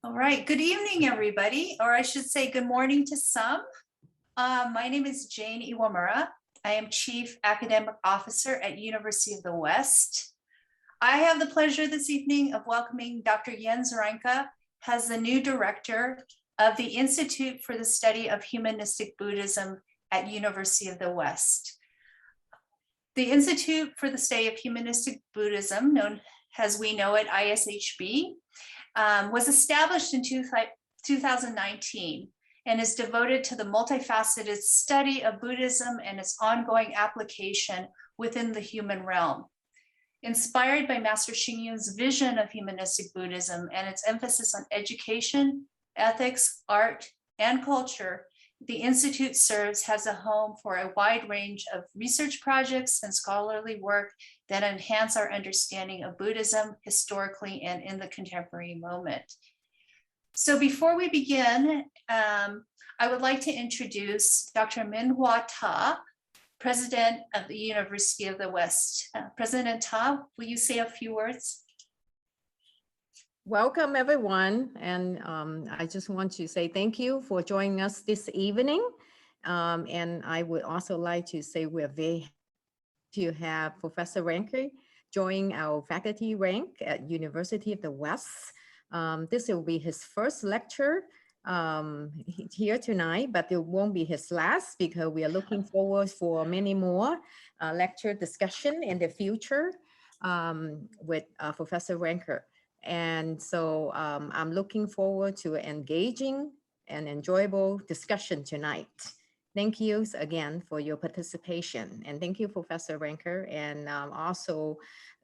All right, good evening, everybody, or I should say good morning to some. My name is Jane Iwamura. I am Chief Academic Officer at University of the West. I have the pleasure this evening of welcoming Dr. Jens Reinke as the new director of the Institute for the Study of Humanistic Buddhism at University of the West. The Institute for the Study of Humanistic Buddhism, known as we know it, ISHB, was established in 2019 and is devoted to the multifaceted study of Buddhism and its ongoing application within the human realm. Inspired by Master Xing Yun's vision of humanistic Buddhism and its emphasis on education, ethics, art, and culture, the Institute serves as a home for a wide range of research projects and scholarly work that enhance our understanding of Buddhism historically and in the contemporary moment. So before we begin, I would like to introduce Dr. Minhua Ta, President of the University of the West. President Ta, will you say a few words? Welcome, everyone. And I just want to say thank you for joining us this evening. And I would also like to say we're very happy to have Professor Reinke join our faculty rank at University of the West. This will be his first lecture here tonight, but it won't be his last because we are looking forward for many more lecture discussion in the future with Professor Reinke. And so I'm looking forward to engaging and enjoyable discussion tonight. Thank you again for your participation. And thank you, Professor Reinke, and also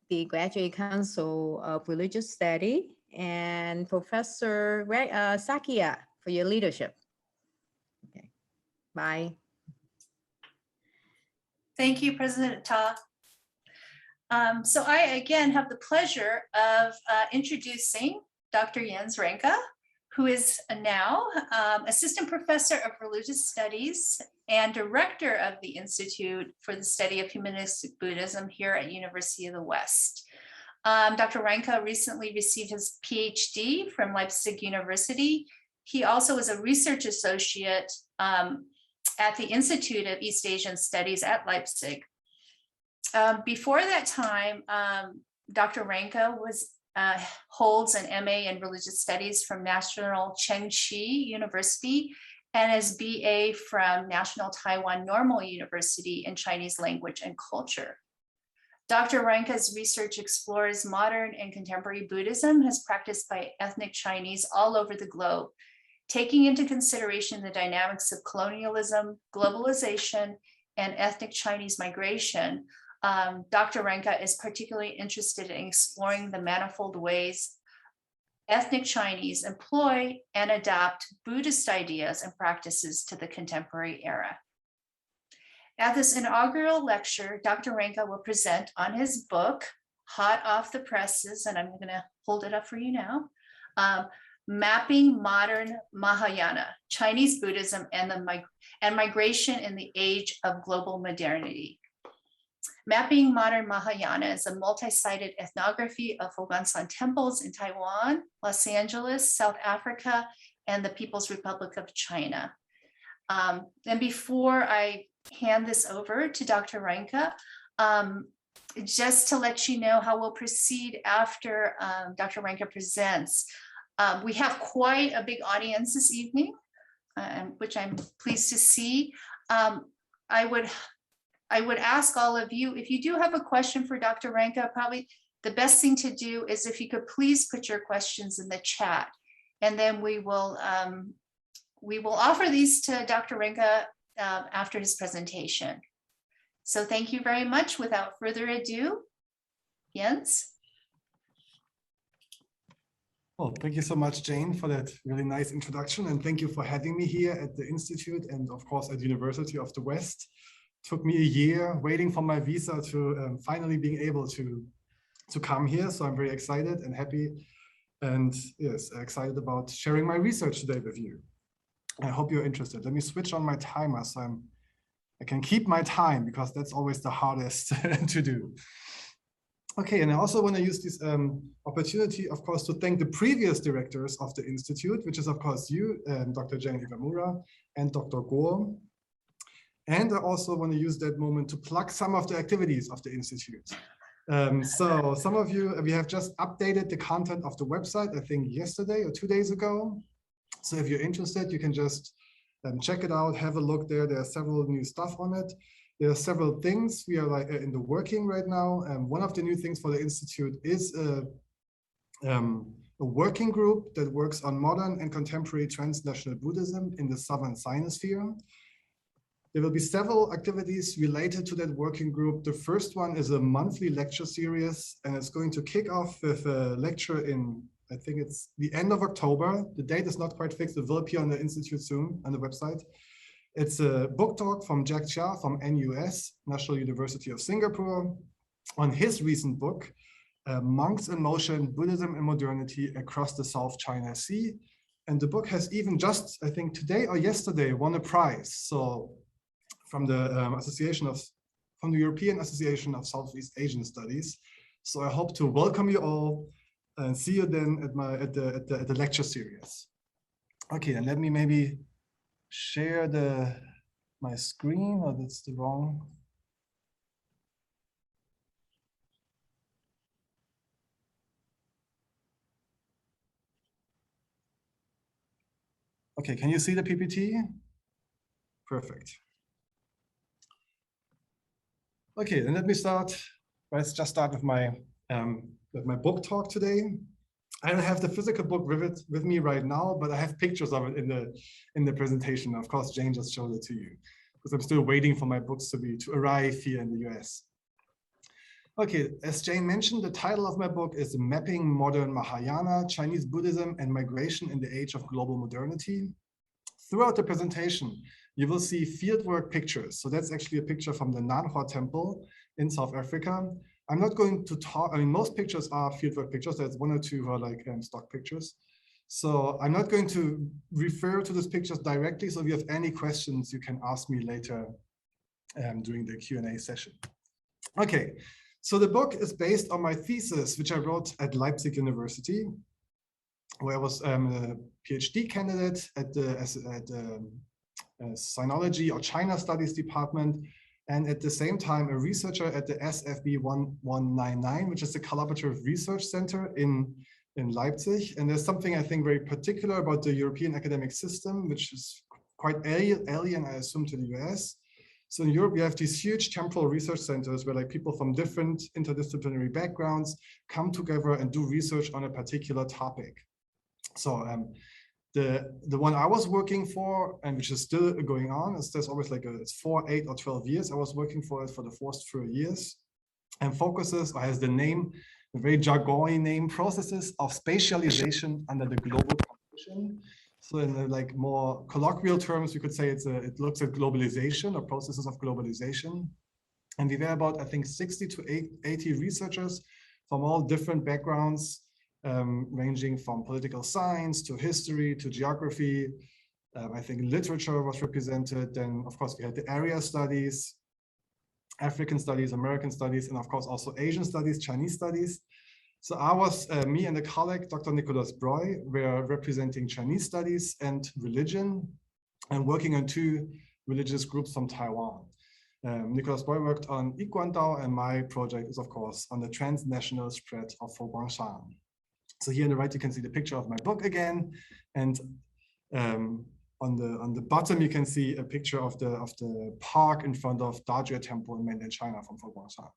the Graduate Council of Religious Study and Professor Sakia for your leadership. Okay, bye. Thank you, President Ta. So I, again, have the pleasure of introducing Dr. Jens Reinke, who is now Assistant Professor of Religious Studies and Director of the Institute for the Study of Humanistic Buddhism here at University of the West. Dr. Reinke recently received his PhD from Leipzig University. He also is a research associate at the Institute of East Asian Studies at Leipzig. Before that time, Dr. Reinke holds an MA in Religious Studies from National Chengchi University and his BA from National Taiwan Normal University in Chinese Language and Culture. Dr. Reinke's research explores modern and contemporary Buddhism as practiced by ethnic Chinese all over the globe, taking into consideration the dynamics of colonialism, globalization, and ethnic Chinese migration. Dr. Reinke is particularly interested in exploring the manifold ways ethnic Chinese employ and adapt Buddhist ideas and practices to the contemporary era. At this inaugural lecture, Dr. Reinke will present on his book, hot off the presses, and I'm going to hold it up for you now, Mapping Modern Mahayana, Chinese Buddhism and Migration in the Age of Global Modernity. Mapping Modern Mahayana is a multi-sided ethnography of Fo Guang Shan temples in Taiwan, Los Angeles, South Africa, and the People's Republic of China. And before I hand this over to Dr. Reinke, just to let you know how we'll proceed after Dr. Reinke presents. We have quite a big audience this evening, which I'm pleased to see. I would ask all of you, if you do have a question for Dr. Reinke, probably the best thing to do is if you could please put your questions in the chat, and then we will offer these to Dr. Reinke after his presentation. So thank you very much. Without further ado, Jens. Well, thank you so much, Jane, for that really nice introduction, and thank you for having me here at the Institute and of course at University of the West. Took me a year waiting for my visa to finally being able to come here. So I'm very excited and happy, and yes, excited about sharing my research today with you. I hope you're interested. Let me switch on my timer so I can keep my time, because that's always the hardest to do. Okay, and I also want to use this opportunity, of course, to thank the previous directors of the Institute, which is, of course, you, Dr. Jen Iwamura and Dr. Gore. And I also want to use that moment to plug some of the activities of the Institute. So some of you, we have just updated the content of the website, I think yesterday or 2 days ago. So if you're interested, you can just check it out, have a look there. There are several new stuff on it. There are several things we are like in the working right now. One of the new things for the Institute is a working group that works on modern and contemporary transnational Buddhism in the Southern Sinosphere. There will be several activities related to that working group. The first one is a monthly lecture series, and it's going to kick off with a lecture in, I think it's the end of October. The date is not quite fixed. It will appear on the Institute soon on the website. It's a book talk from Jack Chia from NUS, National University of Singapore, on his recent book, Monks in Motion, Buddhism and Modernity Across the South China Sea. And the book has even just, I think today or yesterday, won a prize. So from the from the European Association of Southeast Asian Studies. So I hope to welcome you all and see you then at the lecture series. Okay, and let me maybe share my screen, or that's the wrong. Okay, can you see the PPT? Perfect. Okay, then let me start. Let's just start with my book talk today. I don't have the physical book with me right now, but I have pictures of it in the presentation. Of course, Jane just showed it to you because I'm still waiting for my books to arrive here in the US. Okay, as Jane mentioned, the title of my book is Mapping Modern Mahayana, Chinese Buddhism and Migration in the Age of Global Modernity. Throughout the presentation, you will see fieldwork pictures. So that's actually a picture from the Naghor temple in South Africa. I'm not going to talk, I mean, most pictures are fieldwork pictures. There's one or two who are like stock pictures. So I'm not going to refer to these pictures directly. So if you have any questions, you can ask me later during the Q&A session. Okay, so the book is based on my thesis, which I wrote at Leipzig University, where I was a PhD candidate at the Sinology or China Studies department, and at the same time a researcher at the SFB 1199, which is the Collaborative Research Center in Leipzig. And there's something I think very particular about the European academic system, which is quite alien, I assume, to the US. So in Europe, you have these huge temporal research centers where like people from different interdisciplinary backgrounds come together and do research on a particular topic. So the one I was working for, and which is still going on, is there's always like it's 4, 8, or 12 years. I was working for it for the first 4 years, and focuses, or has the name, a very jargony name, processes of spatialization under the global competition. So in the like more colloquial terms, you could say it looks at globalization or processes of globalization. And we were about, I think, 60 to 80 researchers from all different backgrounds, ranging from political science to history to geography. I think literature was represented. Then, of course, we had the area studies, African studies, American studies, and of course also Asian studies, Chinese studies. So I was, me and a colleague, Dr. Nicholas Broy, were representing Chinese studies and religion, and working on 2 religious groups from Taiwan. Nicholas Broy worked on Iguandao, and my project is, of course, on the transnational spread of Fo Guang Shan. So here on the right, you can see the picture of my book again, and on the bottom you can see a picture of the park in front of Dajue Temple in mainland China from Fo Guang Shan.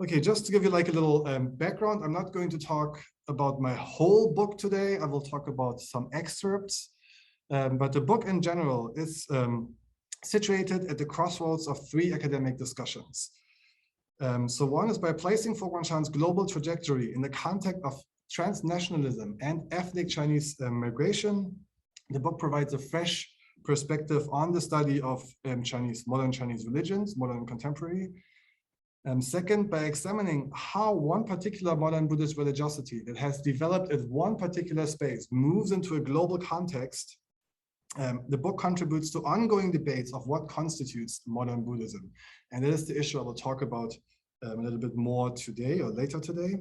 Okay, just to give you like a little background, I'm not going to talk about my whole book today. I will talk about some excerpts, but the book in general is situated at the crossroads of 3 academic discussions. So one is by placing Fo Guang Shan's global trajectory in the context of transnationalism and ethnic Chinese migration. The book provides a fresh perspective on the study of modern Chinese religions, modern and contemporary. Second, by examining how one particular modern Buddhist religiosity that has developed in one particular space moves into a global context. The book contributes to ongoing debates of what constitutes modern Buddhism. And that is the issue I will talk about a little bit more today or later today.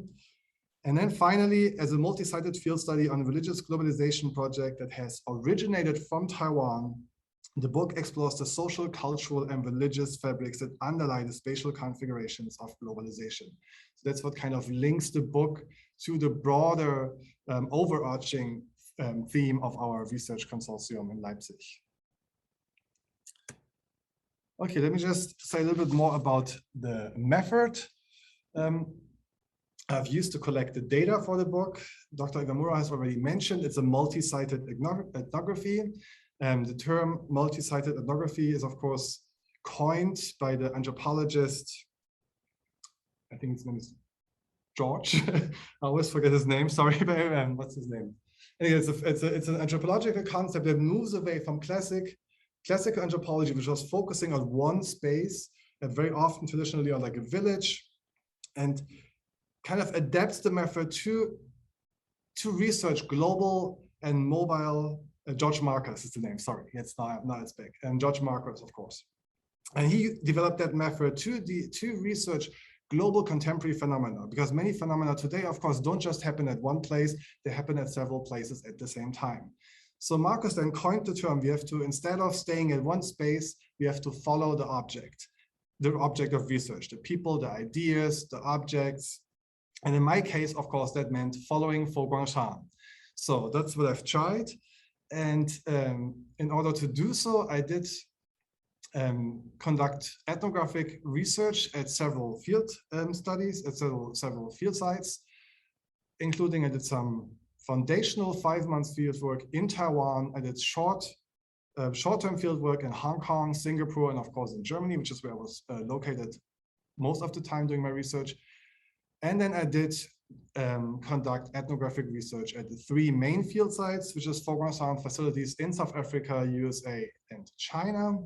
And then finally, as a multi-sited field study on a religious globalization project that has originated from Taiwan, the book explores the social, cultural, and religious fabrics that underlie the spatial configurations of globalization. So that's what kind of links the book to the broader overarching theme of our research consortium in Leipzig. Okay, let me just say a little bit more about the method I've used to collect the data for the book. Dr. Igamura has already mentioned it's a multi-sited ethnography. The term multi-sited ethnography is, of course, coined by the anthropologist, I think his name is George. I always forget his name, sorry, but what's his name? Anyway, it's an anthropological concept that moves away from classical anthropology, which was focusing on one space, and very often traditionally on like a village, and kind of adapts the method to research global and mobile. George Marcus is the name, sorry, it's not it's big. And George Marcus, of course. And he developed that method to research global contemporary phenomena, because many phenomena today, of course, don't just happen at one place, they happen at several places at the same time. So Marcus then coined the term, we have to, instead of staying in one space, we have to follow the object of research, the people, the ideas, the objects. And in my case, of course, that meant following Fo Guang Shan. So that's what I've tried. And in order to do so, I did conduct ethnographic research at several field studies, at several field sites, including I did some foundational 5-month field work in Taiwan. I did short-term field work in Hong Kong, Singapore, and of course in Germany, which is where I was located most of the time doing my research. And then I did conduct ethnographic research at the 3 main field sites, which is Fo Guang Shan facilities in South Africa, USA, and China.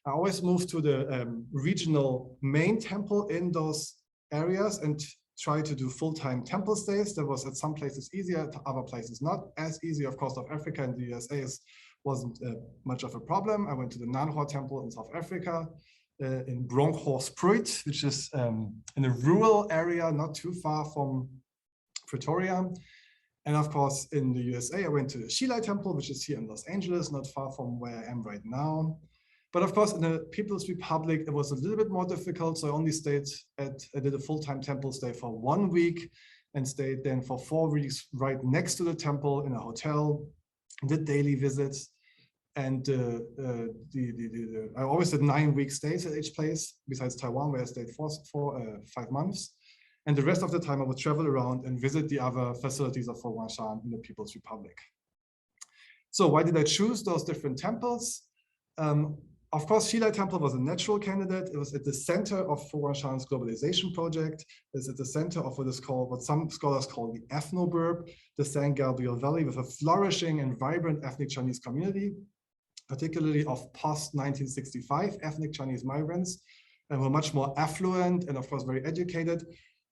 I always moved to the regional main temple in those areas and try to do full-time temple stays. That was at some places easier, at other places not as easy. Of course, South Africa and the USA wasn't much of a problem. I went to the Naghor temple in South Africa, in Bronkhorstspruit, which is in a rural area not too far from Pretoria. And of course, in the USA, I went to the Shilai Temple, which is here in Los Angeles, not far from where I am right now. But of course, in the People's Republic, it was a little bit more difficult. So I only I did a full-time temple stay for 1 week and stayed then for 4 weeks right next to the temple in a hotel, did daily visits. And I always did 9-week stays at each place, besides Taiwan, where I stayed for 5 months. And the rest of the time, I would travel around and visit the other facilities of Fo Guang Shan in the People's Republic. So why did I choose those different temples? Of course, Shilai Temple was a natural candidate. It was at the center of Fo Guang Shan's globalization project. It's at the center of what is called, what some scholars call the ethnoburb, the San Gabriel Valley, with a flourishing and vibrant ethnic Chinese community, particularly of post-1965 ethnic Chinese migrants, and were much more affluent and of course very educated.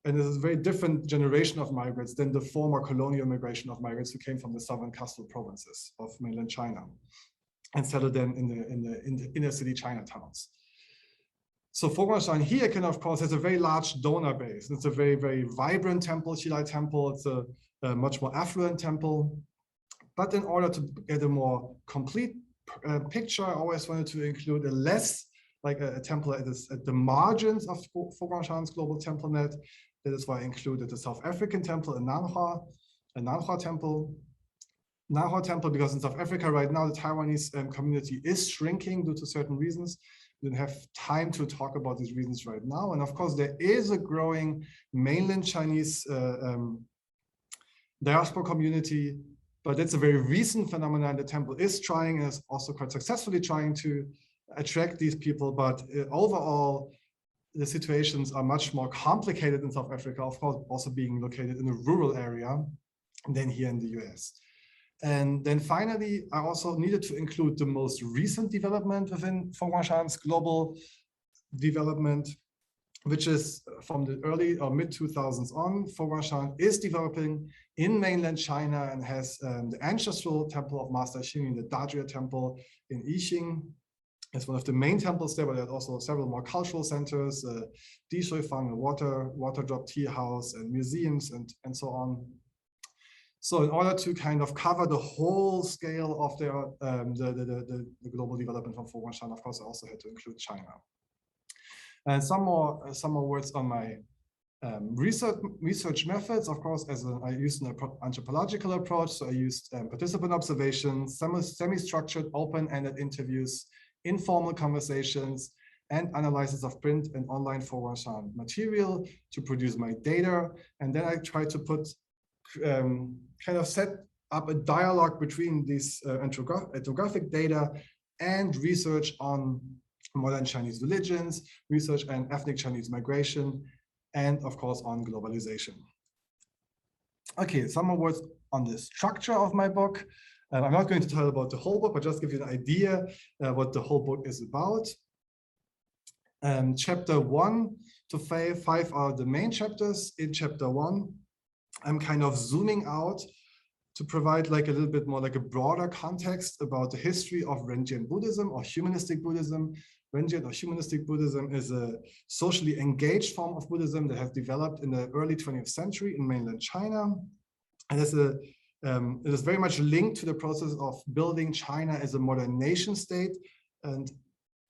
And this is a very different generation of migrants than the former colonial migration of migrants who came from the southern coastal provinces of mainland China and settled then in the inner city Chinatowns. So Fo Guang Shan here can, of course, has a very large donor base. It's a very, very vibrant temple, Shilai Temple. It's a much more affluent temple. But in order to get a more complete picture, I always wanted to include a temple at the margins of Fo Guang Shan's global temple net. That is why I included the South African temple in Naghor, a Naghor temple. Naghor temple, because in South Africa right now, the Taiwanese community is shrinking due to certain reasons. We don't have time to talk about these reasons right now. And of course, there is a growing mainland Chinese diaspora community, but it's a very recent phenomenon. The temple is trying, and is also quite successfully trying to attract these people. But overall, the situations are much more complicated in South Africa, of course, also being located in a rural area than here in the US. And then finally, I also needed to include the most recent development within Fo Guang Shan's global development, which is from the early or mid-2000s on. Fo Guang Shan is developing in mainland China and has the ancestral temple of Master Xing, the Dajia temple in Yixing as one of the main temples there, but there are also several more cultural centers, Di Shui Fang, a water drop tea house, and museums, and so on. So in order to kind of cover the whole scale of the global development from Fo Guang Shan, of course, I also had to include China. And some more words on my research methods. Of course, I used an anthropological approach. So I used participant observations, semi-structured, open-ended interviews, informal conversations, and analysis of print and online Fo Guang Shan material to produce my data. And then I tried to put kind of set up a dialogue between these ethnographic data and research on modern Chinese religions, research and ethnic Chinese migration, and of course on globalization. Okay, some more words on the structure of my book. I'm not going to tell about the whole book, but just give you an idea what the whole book is about. Chapter 1 to 5 are the main chapters. In chapter 1, I'm kind of zooming out to provide like a little bit more like a broader context about the history of Reinke Buddhism or humanistic Buddhism. Reinke or humanistic Buddhism is a socially engaged form of Buddhism that has developed in the early 20th century in mainland China. And it is very much linked to the process of building China as a modern nation state. And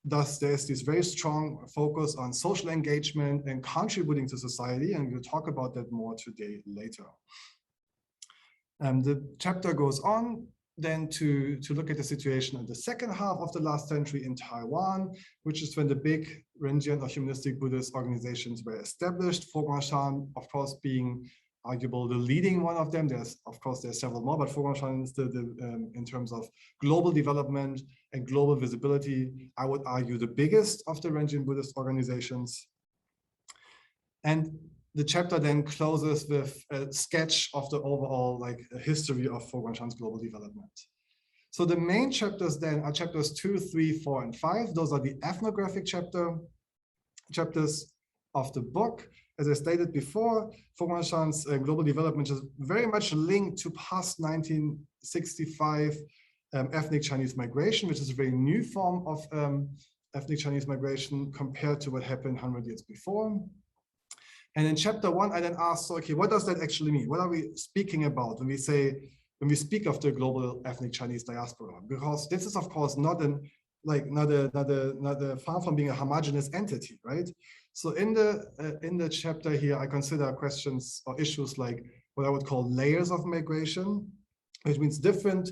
thus there's this very strong focus on social engagement and contributing to society. And we'll talk about that more today later. The chapter goes on then to look at the situation in the second half of the last century in Taiwan, which is when the big Reinke or humanistic Buddhist organizations were established. Fo Guang Shan, of course, being arguable the leading one of them. There's several more, but Fo Guang Shan is in terms of global development and global visibility, I would argue the biggest of the Reinke Buddhist organizations. And the chapter then closes with a sketch of the overall history of Fo Guang Shan's global development. So the main chapters then are chapters 2, 3, 4, and 5. Those are the ethnographic chapters of the book. As I stated before, Fo Guang Shan's global development is very much linked to past 1965 ethnic Chinese migration, which is a very new form of ethnic Chinese migration compared to what happened 100 years before. And in chapter 1, I then asked, so, okay, what does that actually mean? What are we speaking about when we speak of the global ethnic Chinese diaspora? Because this is, of course, not far from being a homogeneous entity, right? So in the chapter here, I consider questions or issues like what I would call layers of migration, which means different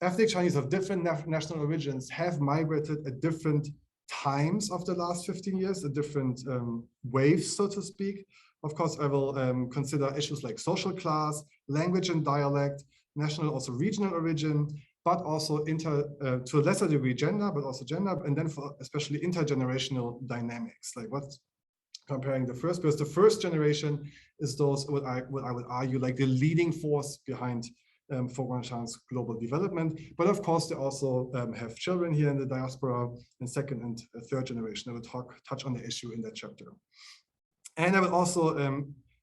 ethnic Chinese of different national origins have migrated at different times of the last 15 years, at different waves, so to speak. Of course, I will consider issues like social class, language and dialect, national, also regional origin, but also to a lesser degree gender, but also gender, and then for especially intergenerational dynamics, like what's comparing the first, because the first generation is those what I would argue like the leading force behind Fo Guang Shan's global development. But of course, they also have children here in the diaspora in second and third generation. I will touch on the issue in that chapter. And I will also,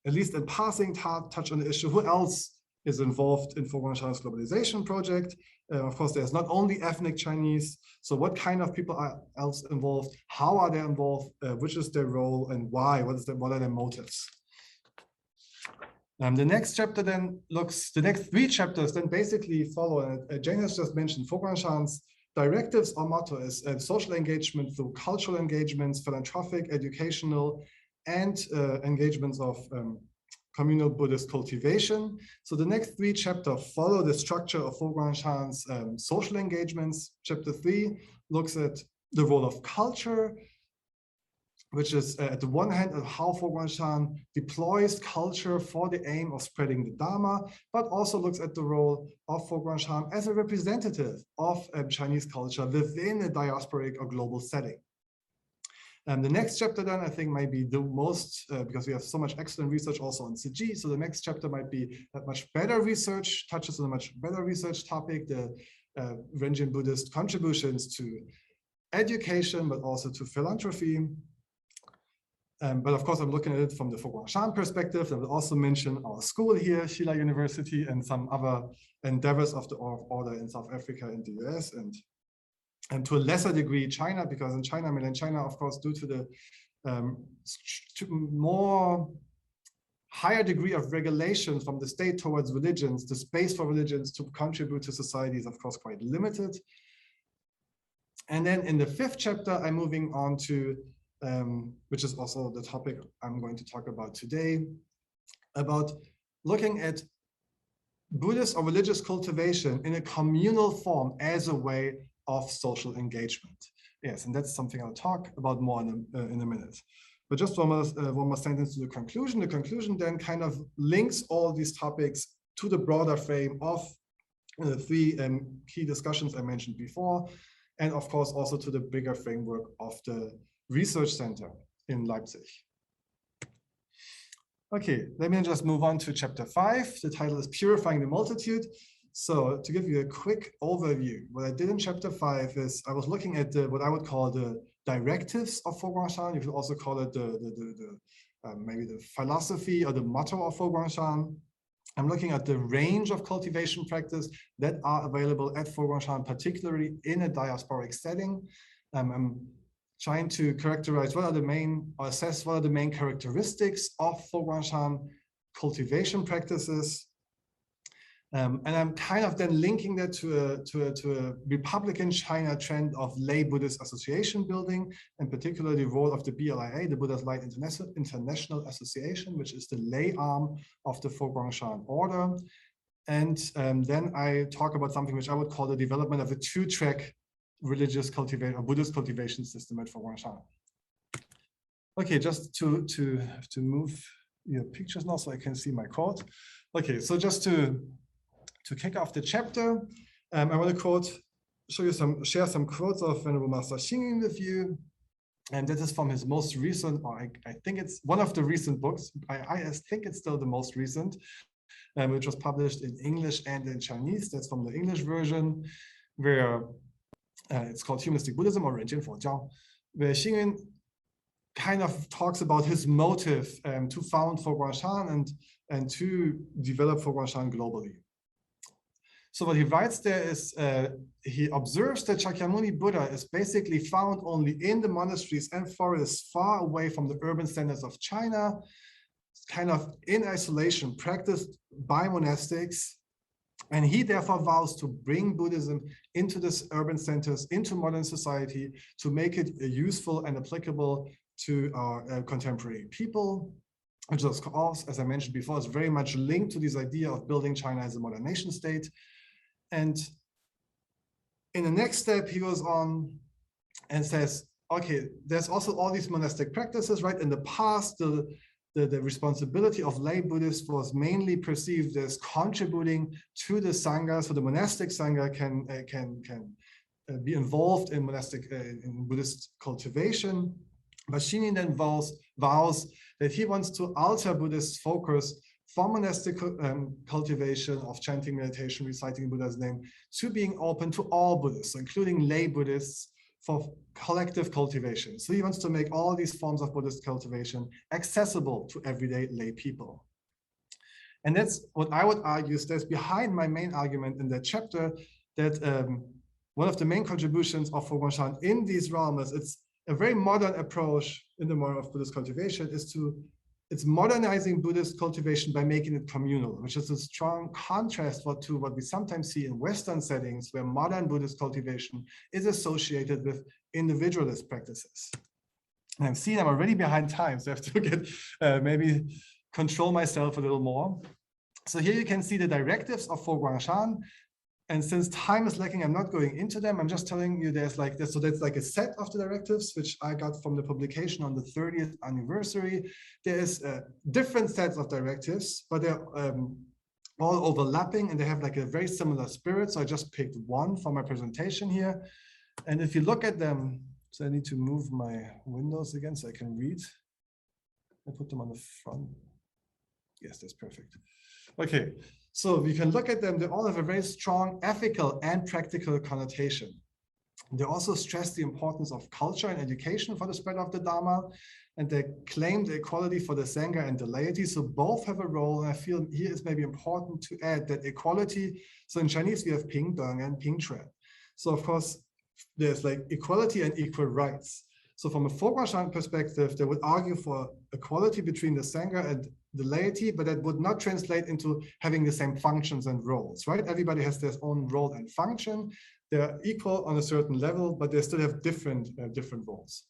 at least in passing, touch on the issue, who else is involved in Fo Guang Shan's globalization project. Of course, there's not only ethnic Chinese. So what kind of people are else involved? How are they involved? Which is their role and why? What are their motives? The next chapter then the next 3 chapters then basically follow, Jane has just mentioned, Fo Guang Shan's directives or motto is social engagement through cultural engagements, philanthropic, educational, and engagements of communal Buddhist cultivation. So the next 3 chapters follow the structure of Fo Guang Shan's social engagements. Chapter 3 looks at the role of culture, which is at the one hand how Fo Guang Shan deploys culture for the aim of spreading the Dharma, but also looks at the role of Fo Guang Shan as a representative of Chinese culture within a diasporic or global setting. The next chapter then I think might be the most, because we have so much excellent research also on Siji, so the next chapter might be a much better research, touches on a much better research topic, the Reinke Buddhist contributions to education, but also to philanthropy. But of course, I'm looking at it from the Fo Guang Shan perspective. I will also mention our school here, Shila University, and some other endeavors of the order in South Africa and the US. And and to a lesser degree China, because in China, mainland China, of course, due to the more higher degree of regulation from the state towards religions, the space for religions to contribute to society is, of course, quite limited. And then in the 5th chapter, I'm moving on to, which is also the topic I'm going to talk about today, about looking at Buddhist or religious cultivation in a communal form as a way of social engagement. Yes, and that's something I'll talk about more in a minute. But just one more sentence to the conclusion. The conclusion then kind of links all these topics to the broader frame of the 3 key discussions I mentioned before, and of course also to the bigger framework of the research center in Leipzig. Okay, let me just move on to chapter 5. The title is Purifying the Multitude. So to give you a quick overview, what I did in chapter 5 is I was looking at what I would call the directives of Fo Guang Shan. You could also call it maybe the philosophy or the motto of Fo Guang Shan. I'm looking at the range of cultivation practice that are available at Fo Guang Shan, particularly in a diasporic setting. I'm trying to characterize what are the main, or assess what are the main characteristics of Fo Guang Shan cultivation practices. And I'm kind of then linking that to a Republican China trend of lay Buddhist association building, and particularly the role of the BLIA, the Buddha's Light International Association, which is the lay arm of the Fo Guang Shan order. And then I talk about something which I would call the development of a 2-track religious cultivation or Buddhist cultivation system at Fo Guang Shan. Okay, just to move your pictures now so I can see my quote. Okay, so just to kick off the chapter, I want to share some quotes of Venerable Master Xing with you. And that is from his most recent, or I think it's one of the recent books. I think it's still the most recent, which was published in English and in Chinese. That's from the English version, where it's called Humanistic Buddhism or Renjian Fojiao, where Xing kind of talks about his motive to found Fo Guang Shan and to develop Fo Guang Shan globally. So what he writes there is, he observes that Shakyamuni Buddha is basically found only in the monasteries and forests far away from the urban centers of China, kind of in isolation, practiced by monastics. And he therefore vows to bring Buddhism into these urban centers, into modern society, to make it useful and applicable to our contemporary people, which of course, as I mentioned before, is very much linked to this idea of building China as a modern nation state. And in the next step, he goes on and says, okay, there's also all these monastic practices, right? In the past, the responsibility of lay Buddhists was mainly perceived as contributing to the Sangha, so the monastic Sangha can be involved in in Buddhist cultivation. But Xing then vows that he wants to alter Buddhist focus from monastic cultivation of chanting, meditation, reciting Buddha's name, to being open to all Buddhists, including lay Buddhists, for collective cultivation. So he wants to make all these forms of Buddhist cultivation accessible to everyday lay people. And that's what I would argue stands behind my main argument in that chapter, that one of the main contributions of Fo Guang Shan in these realms, it's a very modern approach in the model of Buddhist cultivation, it's modernizing Buddhist cultivation by making it communal, which is a strong contrast to what we sometimes see in Western settings, where modern Buddhist cultivation is associated with individualist practices. And I've seen I'm already behind time, so I have to get maybe control myself a little more. So here you can see the directives of Fo Guang Shan. And since time is lacking, I'm not going into them. I'm just telling you there's like this. So that's like a set of the directives, which I got from the publication on the 30th anniversary. There's different sets of directives, but they're all overlapping and they have like a very similar spirit. So I just picked one for my presentation here. And if you look at them, so I need to move my windows again so I can read. I put them on the front. Yes, that's perfect. Okay. So we can look at them, they all have a very strong ethical and practical connotation. They also stress the importance of culture and education for the spread of the Dharma, and they claim the equality for the Sangha and the laity. So both have a role, and I feel here is maybe important to add that equality, so in Chinese we have Ping Deng and Ping Chuan. So of course, there's like equality and equal rights. So from a Fo Guang Shan perspective, they would argue for equality between the Sangha and the laity, but that would not translate into having the same functions and roles, right? Everybody has their own role and function. They're equal on a certain level, but they still have different roles.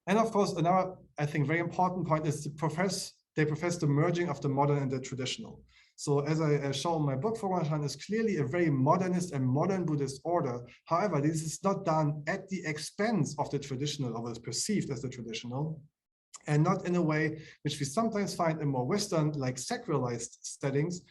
And of course, another, I think, very important point is they profess the merging of the modern and the traditional. So as I show in my book, Fo Guang Shan is clearly a very modernist and modern Buddhist order. However, this is not done at the expense of the traditional, or what is perceived as the traditional, and not in a way which we sometimes find in more Western, like sacralized settings,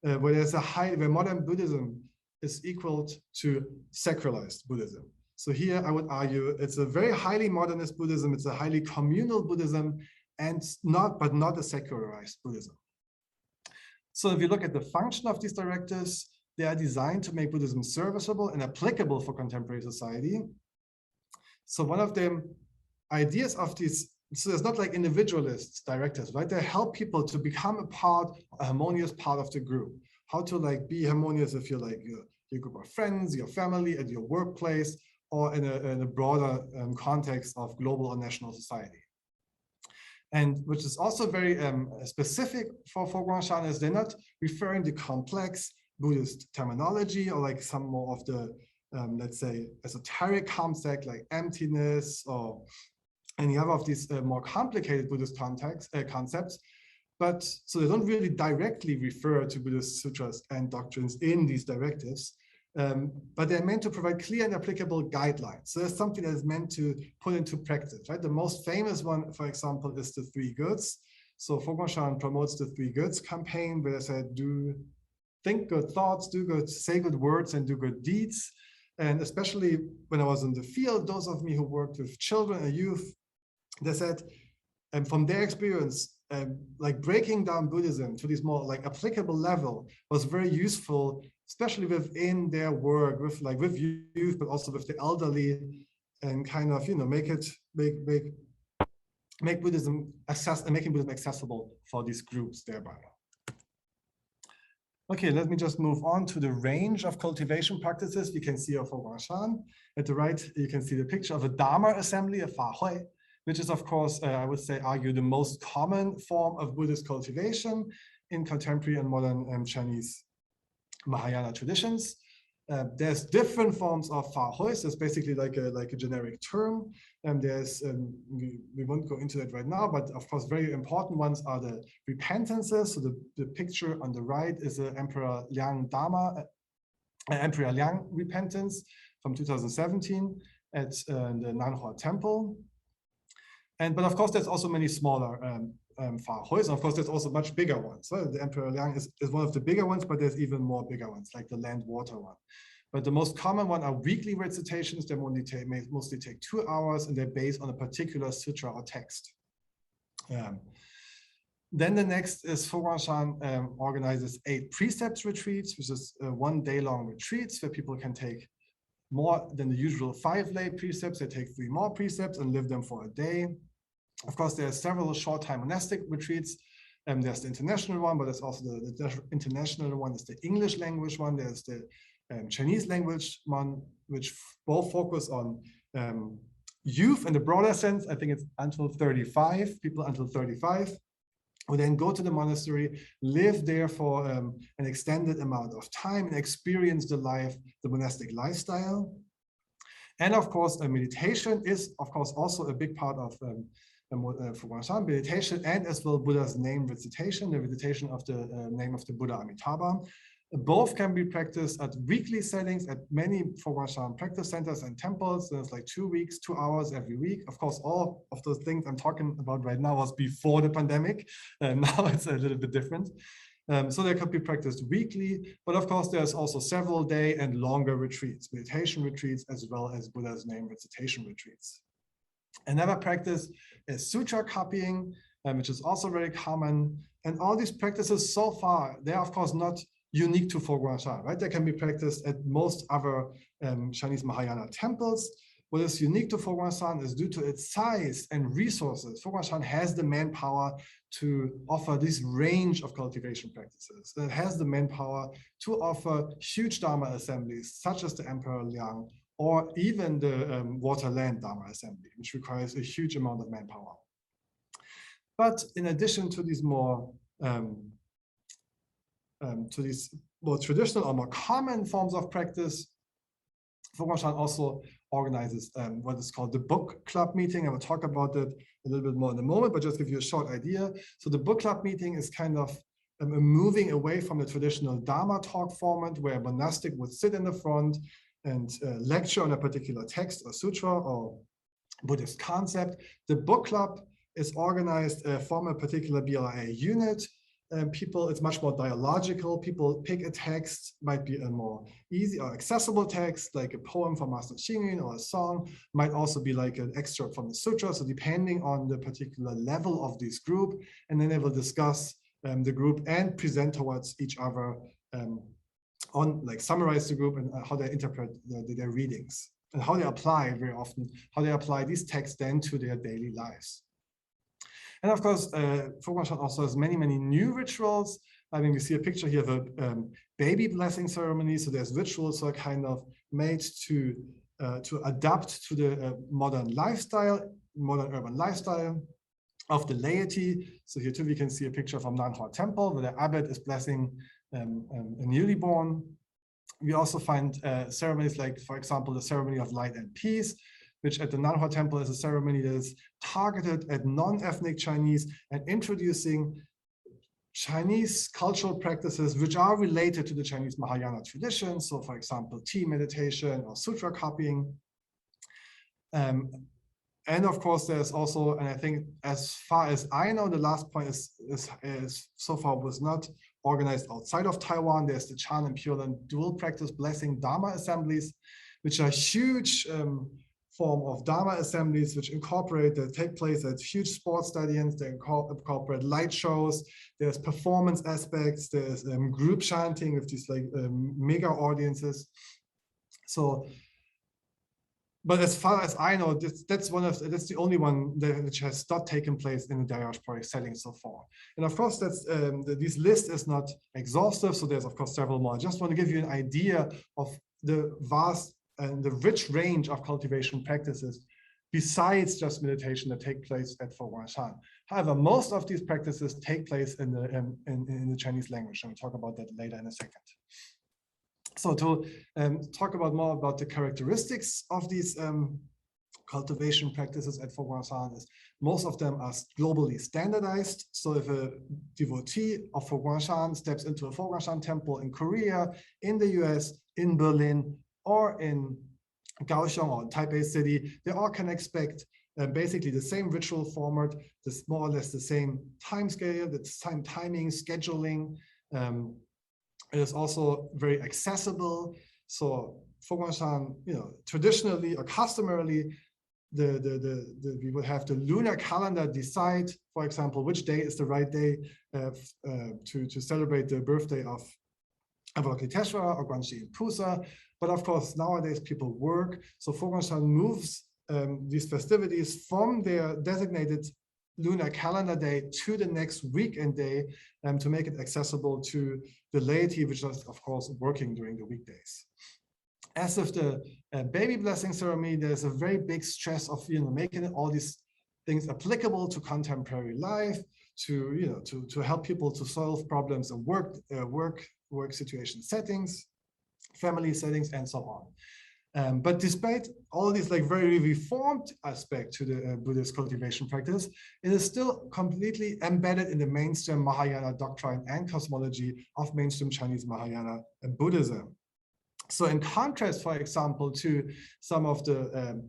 where there's where modern Buddhism is equal to sacralized Buddhism. So here I would argue it's a very highly modernist Buddhism, it's a highly communal Buddhism, and not a secularized Buddhism. So if you look at the function of these directives, they are designed to make Buddhism serviceable and applicable for contemporary society. So one of the ideas of these, so it's not like individualist directives, right? They help people to become a harmonious part of the group. How to like be harmonious if you're like your group of friends, your family, at your workplace, or in a broader context of global or national society. And which is also very specific for Fo Guang Shan is they're not referring to complex Buddhist terminology or like some more of the, let's say, esoteric concept like emptiness or any other of these more complicated Buddhist concepts. But so they don't really directly refer to Buddhist sutras and doctrines in these directives. But they're meant to provide clear and applicable guidelines. So there's something that is meant to put into practice, right? The most famous one, for example, is the 3 goods. So Fo Guang Shan promotes the 3 goods campaign, where they said, think good thoughts, say good words, and do good deeds. And especially when I was in the field, those of me who worked with children and youth, they said, and from their experience, like breaking down Buddhism to this more like applicable level was very useful, especially within their work with youth, but also with the elderly, and kind of, make Buddhism making Buddhism accessible for these groups thereby. Okay, let me just move on to the range of cultivation practices we can see of Fo Guang Shan. At the right, you can see the picture of a Dharma assembly, a Fa Hui, which is, of course, I would say, argue the most common form of Buddhist cultivation in contemporary and modern Chinese Mahayana traditions. There's different forms of Fa Hui, so it's basically like a generic term. And there's, we won't go into that right now, but of course, very important ones are the repentances. So the picture on the right is the Emperor Liang Emperor Liang repentance from 2017 at the Naghor temple. But of course, there's also many smaller Fa Huis. Of course, there's also much bigger ones. So the Emperor Liang is one of the bigger ones, but there's even more bigger ones, like the land water one. But the most common one are weekly recitations. They mostly take 2 hours, and they're based on a particular sutra or text. Then the next is Fo Guang Shan organizes 8 precepts retreats, which is 1 day-long retreats where people can take more than the usual 5 lay precepts. They take 3 more precepts and live them for a day. Of course, there are several short-time monastic retreats. There's the international one, but there's also the international one is the English language one. There's the Chinese language one, which both focus on youth in the broader sense. I think it's until 35, people until 35, who then go to the monastery, live there for an extended amount of time and experience the monastic lifestyle. And of course, meditation is, of course, also a big part of Fo Guang Shan, meditation, and as well Buddha's name recitation, the recitation of the name of the Buddha Amitabha. Both can be practiced at weekly settings at many Fo Guang Shan practice centers and temples. There's like 2 weeks, 2 hours every week. Of course, all of those things I'm talking about right now was before the pandemic. Now it's a little bit different. So they could be practiced weekly, but of course, there's also several day and longer retreats, meditation retreats, as well as Buddha's name recitation retreats. Another practice is sutra copying, which is also very common. And all these practices so far, they are of course not unique to Fo Guang Shan, right? They can be practiced at most other Chinese Mahayana temples. What is unique to Fo Guang Shan is due to its size and resources. Fo Guang Shan has the manpower to offer this range of cultivation practices. It has the manpower to offer huge Dharma assemblies, such as the Emperor Liang, or even the water-land Dharma assembly, which requires a huge amount of manpower. But in addition to these more traditional or more common forms of practice, Fo Guang Shan also organizes what is called the book club meeting. I will talk about that a little bit more in a moment, but just give you a short idea. So the book club meeting is kind of moving away from the traditional Dharma talk format, where a monastic would sit in the front and lecture on a particular text or sutra or Buddhist concept. The book club is organized from a particular BLIA unit. It's much more dialogical. People pick a text, might be a more easy or accessible text, like a poem from Master Xing Yun, or a song, might also be like an excerpt from the sutra. So depending on the particular level of this group, and then they will discuss the group and present towards each other summarize the group and how they interpret their readings, and how they apply very often, how they apply these texts then to their daily lives. And of course, Fo Guang Shan also has many, many new rituals. I mean, we see a picture here of a baby blessing ceremony. So there's rituals that are kind of made to adapt to the modern urban lifestyle of the laity. So here too, we can see a picture from Naghor Temple, where the abbot is blessing a newly born. We also find ceremonies like, for example, the ceremony of light and peace, which at the Naghor Temple is a ceremony that is targeted at non-ethnic Chinese and introducing Chinese cultural practices which are related to the Chinese Mahayana tradition. So for example, tea meditation or sutra copying. And of course, there's also, and I think as far as I know, the last point is so far was not organized outside of Taiwan. There's the Chan and Pure Land dual practice blessing Dharma assemblies, which are huge form of Dharma assemblies, which take place at huge sports stadiums. They incorporate light shows. There's performance aspects. There's group chanting with these mega audiences. So, but as far as I know, that's the only one which has not taken place in a diasporic setting so far. And of course, this list is not exhaustive. So there's of course several more. I just want to give you an idea of the vast and the rich range of cultivation practices besides just meditation that take place at Fo Guang Shan. However, most of these practices take place in the Chinese language, and we'll talk about that later in a second. So to talk more about the characteristics of these cultivation practices at Fo Guang Shan, is most of them are globally standardized. So if a devotee of Fo Guang Shan steps into a Fo Guang Shan temple in Korea, in the US, in Berlin, or in Kaohsiung or Taipei City, they all can expect basically the same ritual format, more or less the same time scale, the same timing, scheduling. It is also very accessible. So Fo Guang Shan, traditionally or customarily, we would have the lunar calendar decide, for example, which day is the right day to celebrate the birthday of Avalokiteshvara or Guanxi Pusa. But of course, nowadays people work. So Fo Guang Shan moves these festivities from their designated lunar calendar day to the next weekend day to make it accessible to the laity, which is of course working during the weekdays. As with the baby blessing ceremony, there's a very big stress of making all these things applicable to contemporary life, to help people to solve problems in work situation settings, family settings, and so on. But despite all these very reformed aspect to the Buddhist cultivation practice, it is still completely embedded in the mainstream Mahayana doctrine and cosmology of mainstream Chinese Mahayana Buddhism. So in contrast, for example, to some of the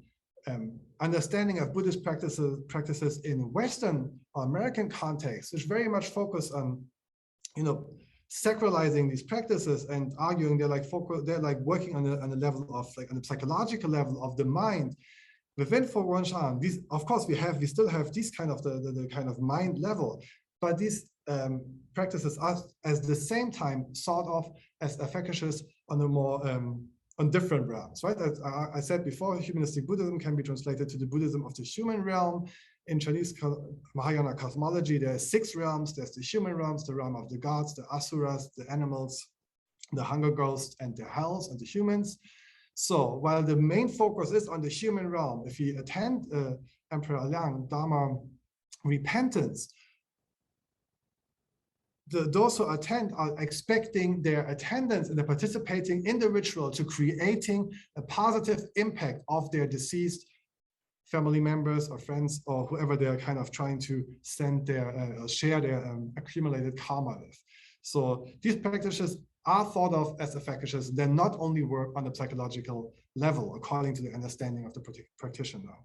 understanding of Buddhist practices in Western or American contexts, which very much focus on, sacralizing these practices and arguing they're working on a level of on the psychological level of the mind. Within Fo Guang Shan, of course we still have these kind of the kind of mind level, but these practices are at the same time sort of as efficacious on a more on different realms, right? As I said before, humanistic Buddhism can be translated to the Buddhism of the human realm. In Chinese Mahayana cosmology, there are 6 realms. There's the human realms, the realm of the gods, the asuras, the animals, the hunger ghosts, and the hells, and the humans. So while the main focus is on the human realm, if we attend Emperor Liang Dharma repentance, those who attend are expecting their attendance and their participating in the ritual to creating a positive impact of their deceased family members or friends or whoever they're kind of trying to send their share their accumulated karma with. So these practices are thought of as effectuous. They not only work on the psychological level according to the understanding of the practitioner.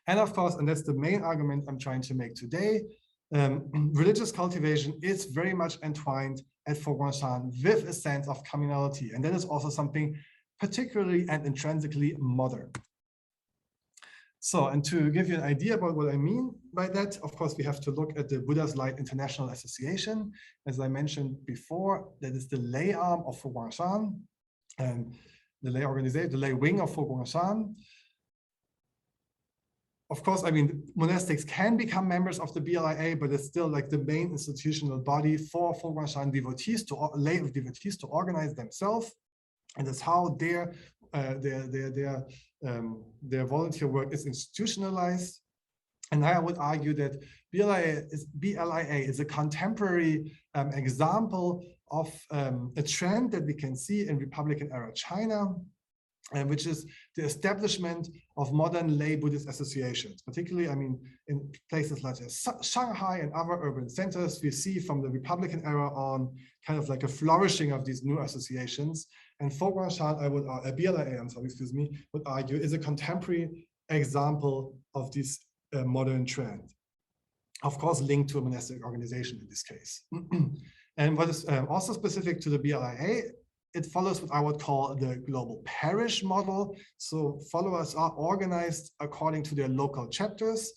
And of course, and that's the main argument I'm trying to make today, religious cultivation is very much entwined at Fo Guang Shan with a sense of communality. And that is also something particularly and intrinsically modern. So, and to give you an idea about what I mean by that, of course, we have to look at the Buddha's Light International Association. As I mentioned before, that is the lay arm of Fo Guang Shan, and the lay organization, the lay wing of Fo Guang Shan. Of course, I mean, monastics can become members of the BLIA, but it's still like the main institutional body for Fo Guang Shan devotees, lay devotees to organize themselves. And that's how their volunteer work is institutionalized. And I would argue that BLIA is a contemporary example of a trend that we can see in Republican era China, which is the establishment of modern lay Buddhist associations. Particularly, I mean, in places like Shanghai and other urban centers, we see from the Republican era on kind of like a flourishing of these new associations. And Fo Guang Shan, BLIA, would argue is a contemporary example of this modern trend. Of course, linked to a monastic organization in this case. And what is also specific to the BLIA, it follows what I would call the global parish model. So followers are organized according to their local chapters.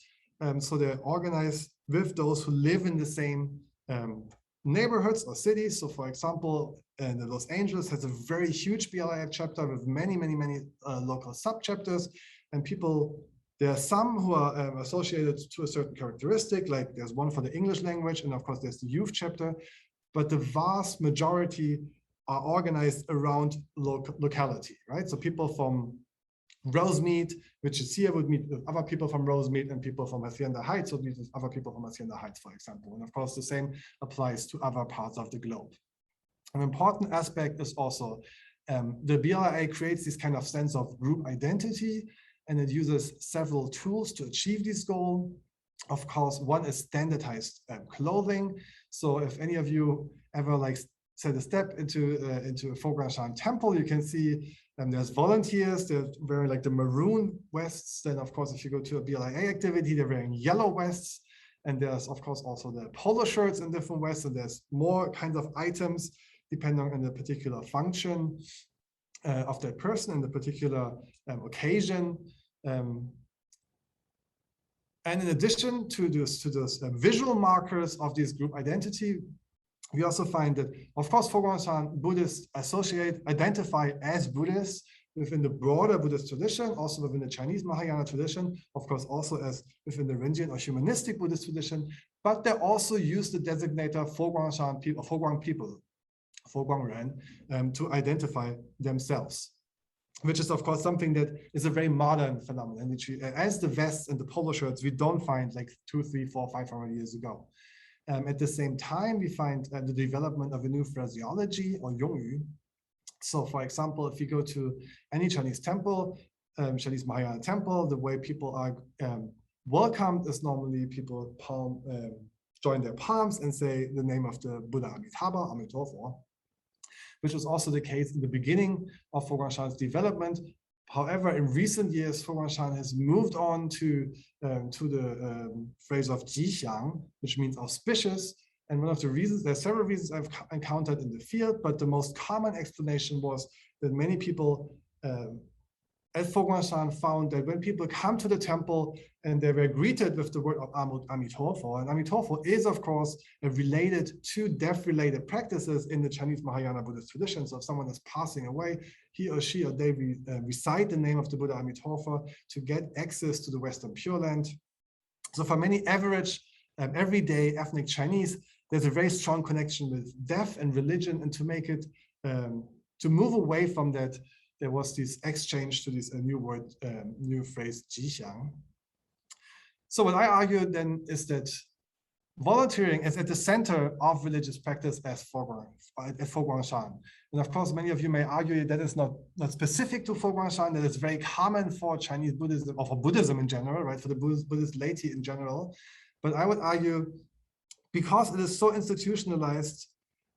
So they're organized with those who live in the same neighborhoods or cities. So for example, Los Angeles has a very huge BLIA chapter with many local sub-chapters. And people, there are some who are associated to a certain characteristic, like there's one for the English language, and of course there's the youth chapter. But the vast majority are organized around locality, right? So people from Rosemead, which is here, would meet with other people from Rosemead, and people from Hacienda Heights would meet with other people from Hacienda Heights, for example. And of course, the same applies to other parts of the globe. An important aspect is also the BLIA creates this kind of sense of group identity, and it uses several tools to achieve this goal. Of course, one is standardized clothing. So if any of you ever like set a step into a Fo Guang Shan temple, you can see there's volunteers, they're wearing like the maroon vests. Then of course, if you go to a BLIA activity, they're wearing yellow vests. And there's of course also the polo shirts in different vests. And there's more kinds of items depending on the particular function of that person and the particular occasion. And in addition to those visual markers of this group identity, we also find that, of course, Fo Guang Shan Buddhists identify as Buddhists within the broader Buddhist tradition, also within the Chinese Mahayana tradition, of course, also as within the Rinjin or humanistic Buddhist tradition, but they also use the designator Fo Guang Shan people, Fo Guang people, Fo Guang Ren, to identify themselves, which is, of course, something that is a very modern phenomenon, which we, as the vests and the polo shirts, we don't find like 200, 300, 400, 500 years ago. At the same time, we find the development of a new phraseology or Yongyu. So for example, if you go to any Chinese temple, Chinese Mahayana temple, the way people are welcomed is normally people join their palms and say the name of the Buddha Amitabha, Amitabha, which was also the case in the beginning of Fo Guang Shan's development. However, in recent years, Fo Guang Shan has moved on to the phrase of Jixiang, which means auspicious. And one of the reasons, there are several reasons I've encountered in the field, but the most common explanation was that many people at Fo Guang Shan found that when people come to the temple and they were greeted with the word of Amitabha, and Amitabha is, of course, related to death-related practices in the Chinese Mahayana Buddhist tradition. So if someone is passing away, he or she or they recite the name of the Buddha Amitabha to get access to the Western Pure Land. So for many average, everyday ethnic Chinese, there's a very strong connection with death and religion, and to make it, to move away from that there was this exchange to this new word, new phrase, jixiang. So what I argue then is that volunteering is at the center of religious practice as Fo Guang Shan. And of course, many of you may argue that is not specific to Fo Guang Shan, that it's very common for Chinese Buddhism, or for Buddhism in general, right? For the Buddhist laity in general. But I would argue, because it is so institutionalized,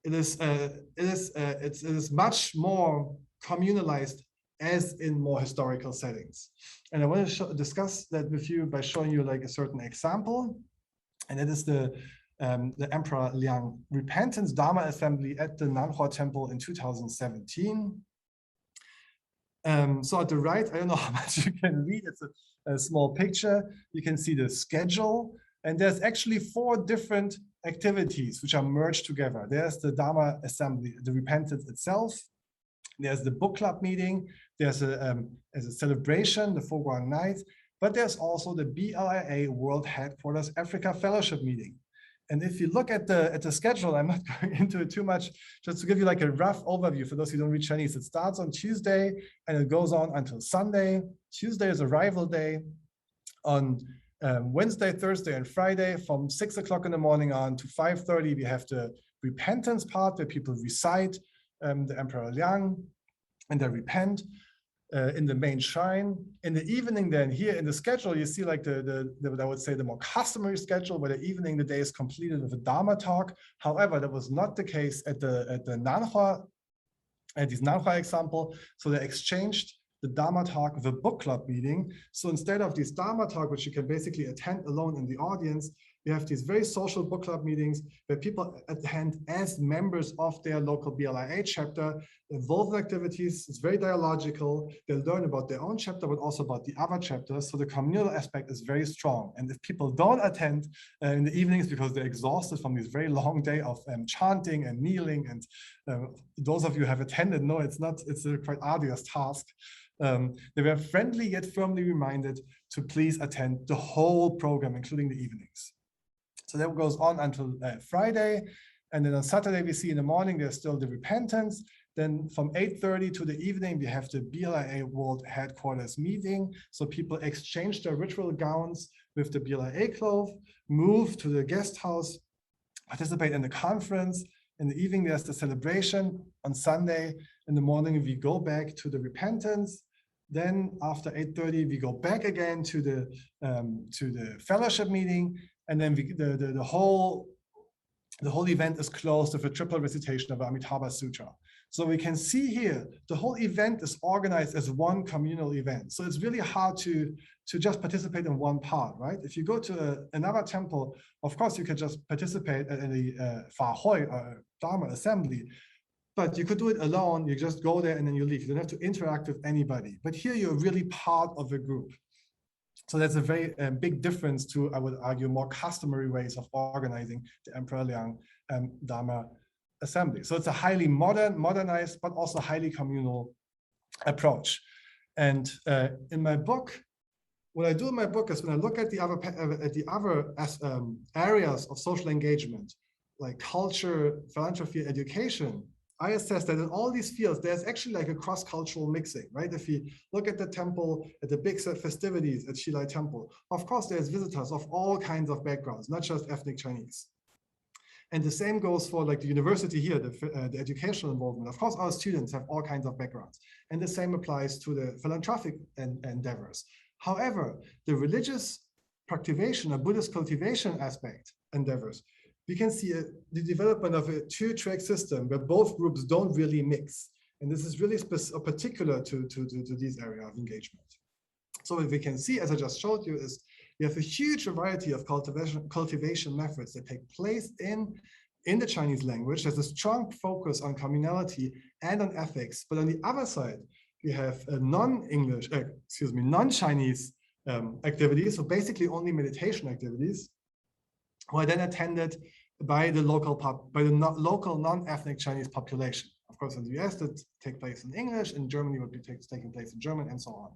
it is much more communalized as in more historical settings. And I want to discuss that with you by showing you like a certain example. And it is the Emperor Liang Repentance Dharma Assembly at the Naghor Temple in 2017. So at the right, I don't know how much you can read, it's a small picture. You can see the schedule, and there's actually 4 different activities which are merged together. There's the Dharma Assembly, the repentance itself. There's the book club meeting. There's a celebration, the Fo Guang Night. But there's also the BLIA World Headquarters Africa Fellowship meeting. And if you look at the schedule, I'm not going into it too much, just to give you like a rough overview for those who don't read Chinese. It starts on Tuesday and it goes on until Sunday. Tuesday is arrival day. On Wednesday, Thursday, and Friday, from 6 o'clock in the morning on to 5:30, we have the repentance part where people recite the Emperor Liang and they repent. In the main shrine. In the evening, then here in the schedule, you see like the I would say the more customary schedule, where the evening, the day is completed with a Dharma talk. However, that was not the case at the Naghor, at this Naghor example. So they exchanged the Dharma talk with a book club meeting. So instead of this Dharma talk, which you can basically attend alone in the audience, you have these very social book club meetings where people attend as members of their local BLIA chapter, involved in activities. It's very dialogical. They learn about their own chapter, but also about the other chapters. So the communal aspect is very strong. And if people don't attend in the evenings because they're exhausted from this very long day of chanting and kneeling, and those of you who have attended know it's a quite arduous task. They were friendly yet firmly reminded to please attend the whole program, including the evenings. So that goes on until Friday. And then on Saturday, we see in the morning, there's still the repentance. Then from 8:30 to the evening, we have the BLIA World Headquarters meeting. So people exchange their ritual gowns with the BLIA cloth, move to the guest house, participate in the conference. In the evening, there's the celebration. On Sunday, in the morning, we go back to the repentance. Then after 8:30, we go back again to the fellowship meeting. And then the whole event is closed with a triple recitation of the Amitabha Sutra. So we can see here, the whole event is organized as one communal event. So it's really hard to just participate in one part, right? If you go to another temple, of course, you could just participate in the Fa Hoi Dharma assembly, but you could do it alone. You just go there and then you leave. You don't have to interact with anybody. But here you're really part of a group. So that's a very big difference to, I would argue, more customary ways of organizing the Emperor Liang Dharma assembly. So it's a highly modernized, but also highly communal approach. And in my book, what I do in my book is when I look at the other areas of social engagement, like culture, philanthropy, education, I assess that in all these fields, there's actually like a cross-cultural mixing, right? If you look at the temple, at the big festivities at Xilai Temple, of course, there's visitors of all kinds of backgrounds, not just ethnic Chinese. And the same goes for like the university here, the educational involvement. Of course, our students have all kinds of backgrounds. And the same applies to the philanthropic endeavors. However, the religious practitioner, Buddhist cultivation aspect endeavors, we can see the development of a two-track system where both groups don't really mix. And this is really particular to this area of engagement. So what we can see, as I just showed you, is we have a huge variety of cultivation methods that take place in the Chinese language. There's a strong focus on communality and on ethics. But on the other side, we have non-Chinese activities, so basically only meditation activities, who are then attended by the local non-ethnic Chinese population. Of course, in the US, that take place in English. In Germany, would be taking place in German, and so on.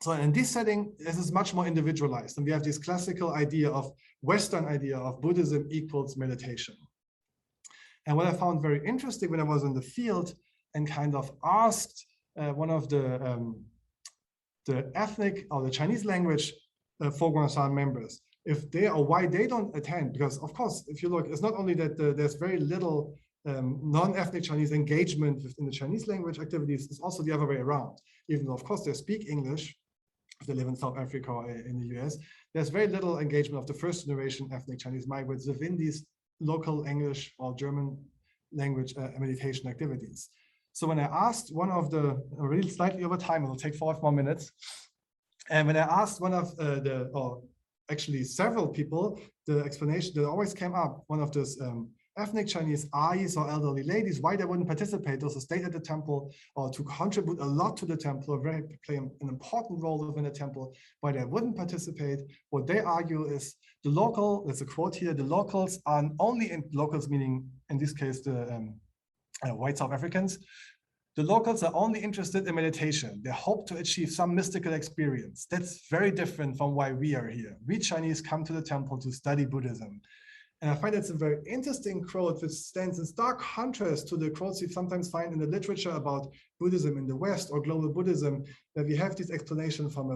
So in this setting, this is much more individualized, and we have this classical idea of Western idea of Buddhism equals meditation. And what I found very interesting when I was in the field and kind of asked one of the ethnic or the Chinese language Fo Guang Shan members, if they or why they don't attend, because of course, if you look, it's not only that there's very little non-ethnic Chinese engagement within the Chinese language activities, it's also the other way around. Even though of course they speak English, if they live in South Africa or in the US, there's very little engagement of the first generation ethnic Chinese migrants within these local English or German language meditation activities. So when I asked one of the, really slightly over time, it will take 5 more minutes. And when I asked one of or actually several people, the explanation that always came up, one of those ethnic Chinese ayis or elderly ladies, why they wouldn't participate, those who stayed at the temple or to contribute a lot to the temple, or play an important role within the temple, why they wouldn't participate. What they argue is the local, there's a quote here, the locals are only in locals, meaning in this case, the white South Africans. The locals are only interested in meditation. They hope to achieve some mystical experience. That's very different from why we are here. We Chinese come to the temple to study Buddhism. And I find that's a very interesting quote, which stands in stark contrast to the quotes you sometimes find in the literature about Buddhism in the West or global Buddhism, where we have this explanation from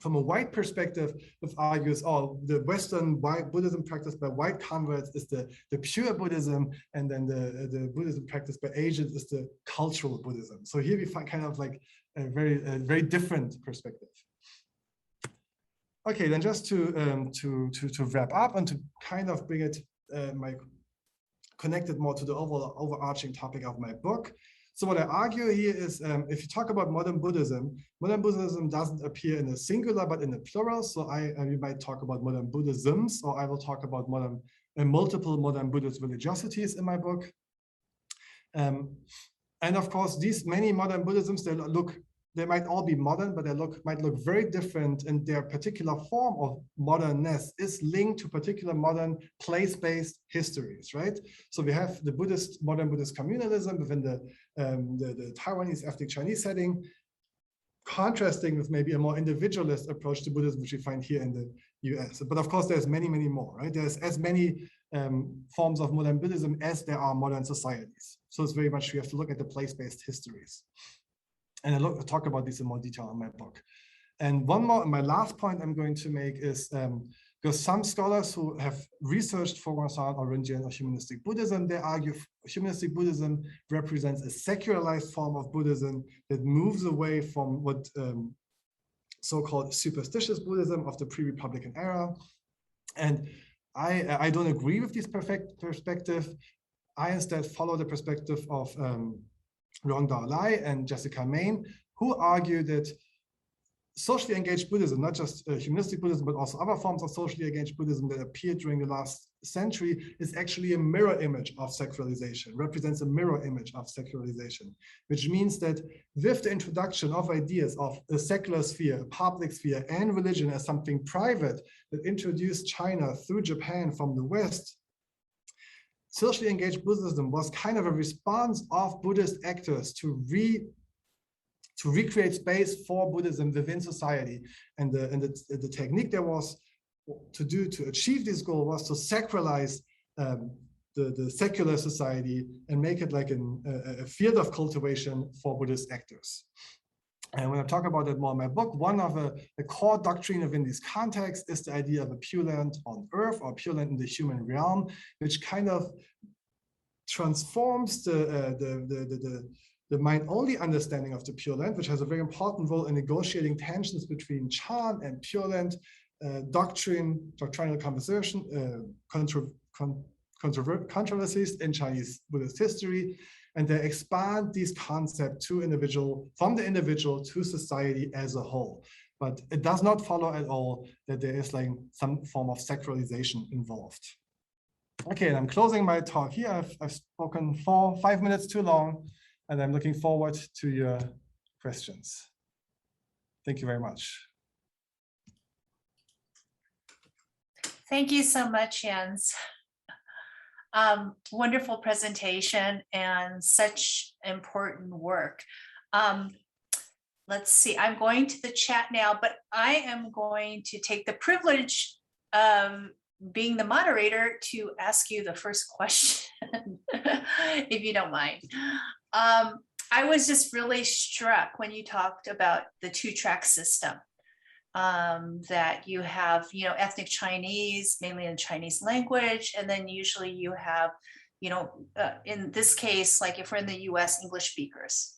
a white perspective, which argues, oh, the Western white Buddhism practiced by white converts is the pure Buddhism, and then the Buddhism practiced by Asians is the cultural Buddhism. So here we find kind of like a very different perspective. Okay, then just to wrap up and to kind of bring it connected more to the overarching topic of my book. So what I argue here is, if you talk about modern Buddhism doesn't appear in a singular, but in a plural. So we might talk about modern Buddhisms, or I will talk about multiple modern Buddhist religiosities in my book. And of course, these many modern Buddhisms, they might all be modern, but they might look very different, and their particular form of modernness is linked to particular modern place-based histories, right? So we have the modern Buddhist communalism within the Taiwanese ethnic Chinese setting, contrasting with maybe a more individualist approach to Buddhism, which we find here in the US. But of course, there's many, many more, right? There's as many forms of modern Buddhism as there are modern societies. So it's very much, we have to look at the place-based histories. And I'll talk about this in more detail in my book. And my last point I'm going to make is, because some scholars who have researched Fo Guang Shan or Reinke or humanistic Buddhism, they argue humanistic Buddhism represents a secularized form of Buddhism that moves away from what so-called superstitious Buddhism of the pre-Republican era. And I don't agree with this perspective. I instead follow the perspective of Underlie and Jessica Main, who argue that socially engaged Buddhism, not just humanistic Buddhism, but also other forms of socially engaged Buddhism that appeared during the last century, is actually a mirror image of secularization, represents a mirror image of secularization, which means that with the introduction of ideas of a secular sphere, a public sphere, and religion as something private that introduced China through Japan from the West, socially engaged Buddhism was kind of a response of Buddhist actors to recreate space for Buddhism within society. And the technique there was to achieve this goal was to sacralize the secular society and make it like a field of cultivation for Buddhist actors. And when I talk about that more in my book, one of the core doctrine within this context is the idea of a Pure Land on earth, or Pure Land in the human realm, which kind of transforms the mind-only understanding of the Pure Land, which has a very important role in negotiating tensions between Chan and Pure Land doctrinal conversation, controversies in Chinese Buddhist history. And they expand these concepts from the individual to society as a whole. But it does not follow at all that there is like some form of sacralization involved. Okay, and I'm closing my talk here. I've spoken 5 minutes too long, and I'm looking forward to your questions. Thank you very much. Thank you so much, Jens. Wonderful presentation and such important work. Let's see, I'm going to the chat now, but I am going to take the privilege of being the moderator to ask you the first question, if you don't mind. I was just really struck when you talked about the two-track system, that you have, ethnic Chinese, mainly in Chinese language, and then usually you have, in this case, like if we're in the US, English speakers.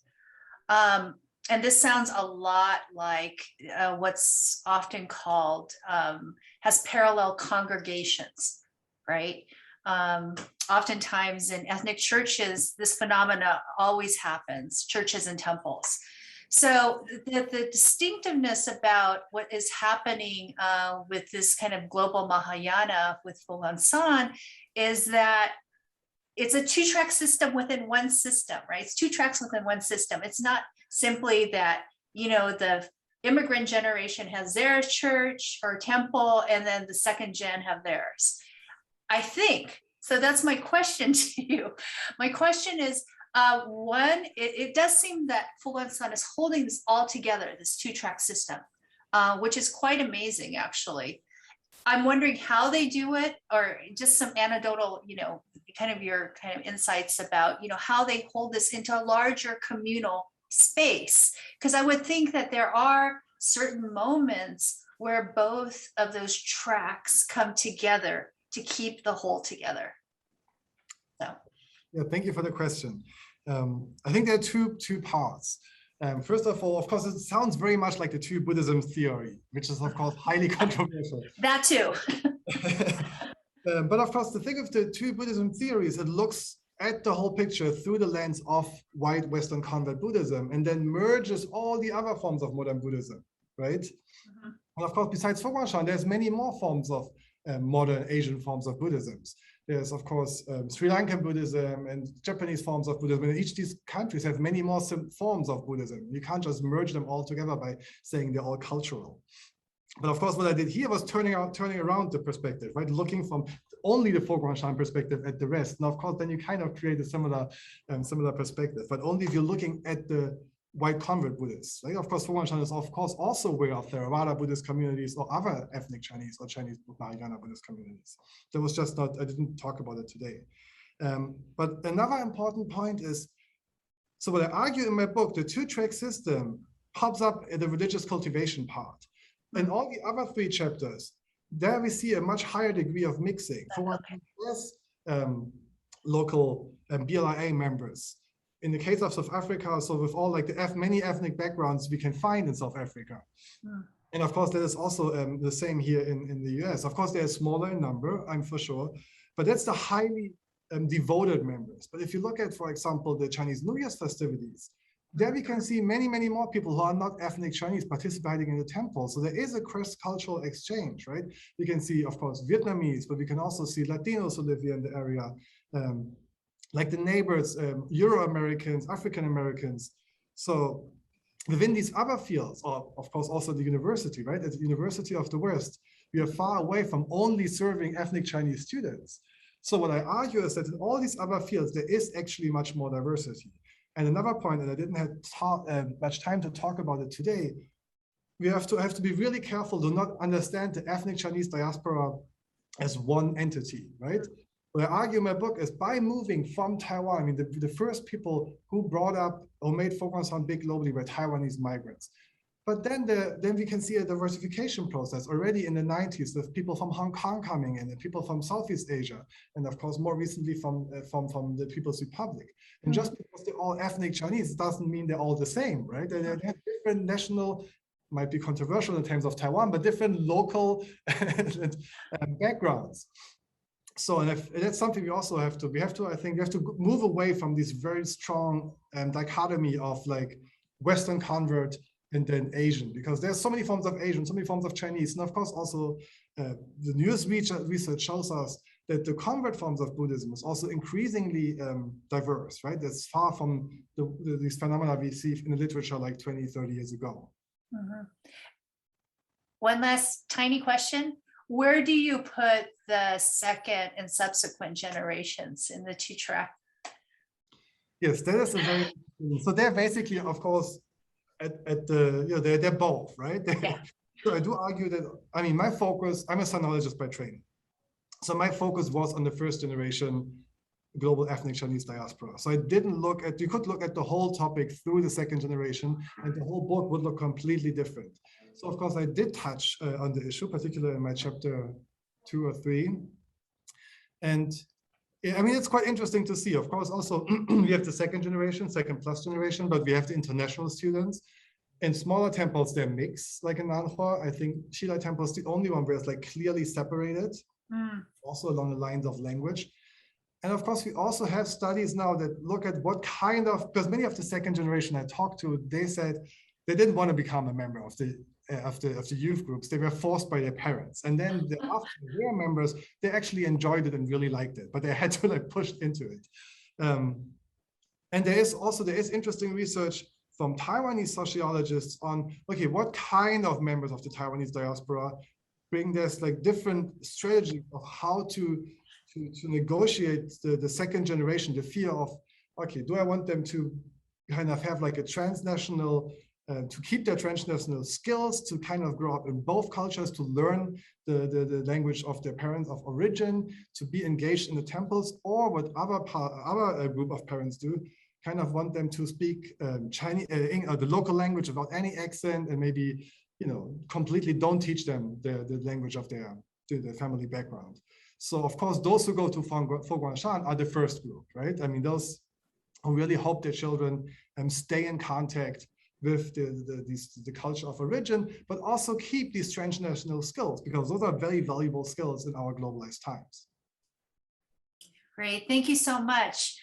And this sounds a lot like what's often called, has parallel congregations, right? Oftentimes in ethnic churches, this phenomena always happens, churches and temples. So the distinctiveness about what is happening with this kind of global Mahayana with Fo Guang Shan is that it's a two-track system within one system, right? It's two tracks within one system. It's not simply that, the immigrant generation has their church or temple, and then the second gen have theirs. I think, so that's my question to you. My question is, one, it does seem that Fo Guang Shan is holding this all together, this two-track system, which is quite amazing, actually. I'm wondering how they do it, or just some anecdotal, your insights about, how they hold this into a larger communal space. Because I would think that there are certain moments where both of those tracks come together to keep the whole together. So. Yeah, thank you for the question. I think there are two parts. First of all, of course, it sounds very much like the two Buddhism theory, which is, of course, highly controversial. That too. But of course, the thing of the two Buddhism theories, it looks at the whole picture through the lens of white Western convert Buddhism, and then merges all the other forms of modern Buddhism, right? Mm-hmm. And of course, besides Fo Guang Shan, there's many more forms of modern Asian forms of Buddhisms. There's, of course, Sri Lankan Buddhism and Japanese forms of Buddhism. And each of these countries have many more forms of Buddhism. You can't just merge them all together by saying they're all cultural. But of course, what I did here was turning around the perspective, right? Looking from only the Fo Guang Shan perspective at the rest. And of course, then you kind of create a similar perspective, but only if you're looking at the white convert Buddhists, right? Of course, Fo Guang Shan is, of course, also aware of Theravada Buddhist communities or other ethnic Chinese or Chinese Mahayana Buddhist communities. That was just not, I didn't talk about it today. But another important point is, so what I argue in my book, the two-track system pops up in the religious cultivation part. In all the other three chapters, there we see a much higher degree of mixing. For one, local BLIA members. In the case of South Africa, so with all like the many ethnic backgrounds we can find in South Africa. And of course, that is also the same here in the US. Of course, they're smaller in number, I'm for sure, but that's the highly devoted members. But if you look at, for example, the Chinese New Year's festivities, there we can see many, many more people who are not ethnic Chinese participating in the temple. So there is a cross-cultural exchange, right? We can see, of course, Vietnamese, but we can also see Latinos who live here in the area, like the neighbors, Euro-Americans, African-Americans. So within these other fields, or of course also the university, right? At the University of the West, we are far away from only serving ethnic Chinese students. So what I argue is that in all these other fields, there is actually much more diversity. And another point, and I didn't have much time to talk about it today, we have to be really careful to not understand the ethnic Chinese diaspora as one entity, right? What I argue in my book is by moving from Taiwan, I mean, the first people who brought up or made Fo Guang Shan big globally were Taiwanese migrants. But then we can see a diversification process already in the 90s with people from Hong Kong coming in and people from Southeast Asia. And of course, more recently from the People's Republic. And just because they're all ethnic Chinese doesn't mean they're all the same, right? They have different national, might be controversial in terms of Taiwan, but different local backgrounds. So and that's something we also have to, I think we have to move away from this very strong dichotomy of like Western convert and then Asian, because there's so many forms of Asian, so many forms of Chinese. And of course, also the newest research shows us that the convert forms of Buddhism is also increasingly diverse, right? That's far from these phenomena we see in the literature like 20, 30 years ago. Mm-hmm. One last tiny question. Where do you put the second and subsequent generations in the two-track? Yes, that is a very, so they're basically, of course, at the, they're both, right? Yeah. So I do argue that, I mean, my focus, I'm a sinologist by training. So my focus was on the first generation, global ethnic Chinese diaspora. So I didn't look at, you could look at the whole topic through the second generation, and the whole book would look completely different. So of course I did touch on the issue, particularly in my chapter 2 or 3. And I mean, it's quite interesting to see. Of course, also we have the second generation, second plus generation, but we have the international students. In smaller temples, they're mixed, like in Naghor. I think Shilai temple is the only one where it's like clearly separated, also along the lines of language. And of course, we also have studies now that look at what kind of, because many of the second generation I talked to, they said they didn't want to become a member of the youth groups. They were forced by their parents. And then after they were members, they actually enjoyed it and really liked it, but they had to like push into it. And there is interesting research from Taiwanese sociologists on, okay, what kind of members of the Taiwanese diaspora bring this like different strategy of how to negotiate the second generation, the fear of, okay, do I want them to kind of have like a transnational, to keep their transnational skills, to kind of grow up in both cultures, to learn the language of their parents of origin, to be engaged in the temples, or what other group of parents do, kind of want them to speak Chinese, the local language without any accent, and maybe, you know, completely don't teach them the language of their family background. So of course, those who go to Fo Guang Shan are the first group, right? I mean, those who really hope their children stay in contact with the culture of origin, but also keep these transnational skills, because those are very valuable skills in our globalized times. Great, thank you so much.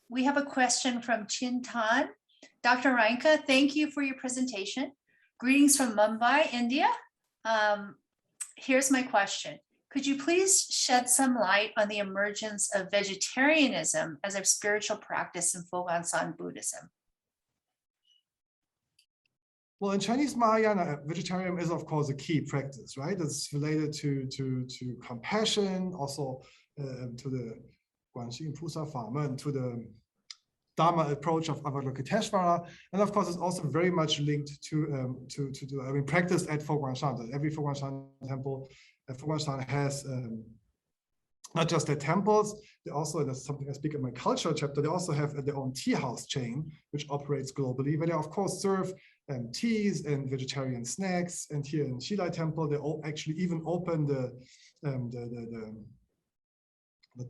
We have a question from Chin Tan. Dr. Reinke, thank you for your presentation. Greetings from Mumbai, India. Here's my question. Could you please shed some light on the emergence of vegetarianism as a spiritual practice in Fo Guang Shan Buddhism? Well, in Chinese Mahayana, vegetarianism is, of course, a key practice, right? It's related to compassion, also to the Guanxin Pusa Famen, to the Dharma approach of Avalokiteshvara, and of course, it's also very much linked to practice at Fo Guang Shan. Every Fo Guang Shan temple, Fo Guang Shan has not just their temples, they also, and that's something I speak in my cultural chapter, they also have their own tea house chain, which operates globally, where they of course serve teas and vegetarian snacks. And here in Shilai temple, they actually even open the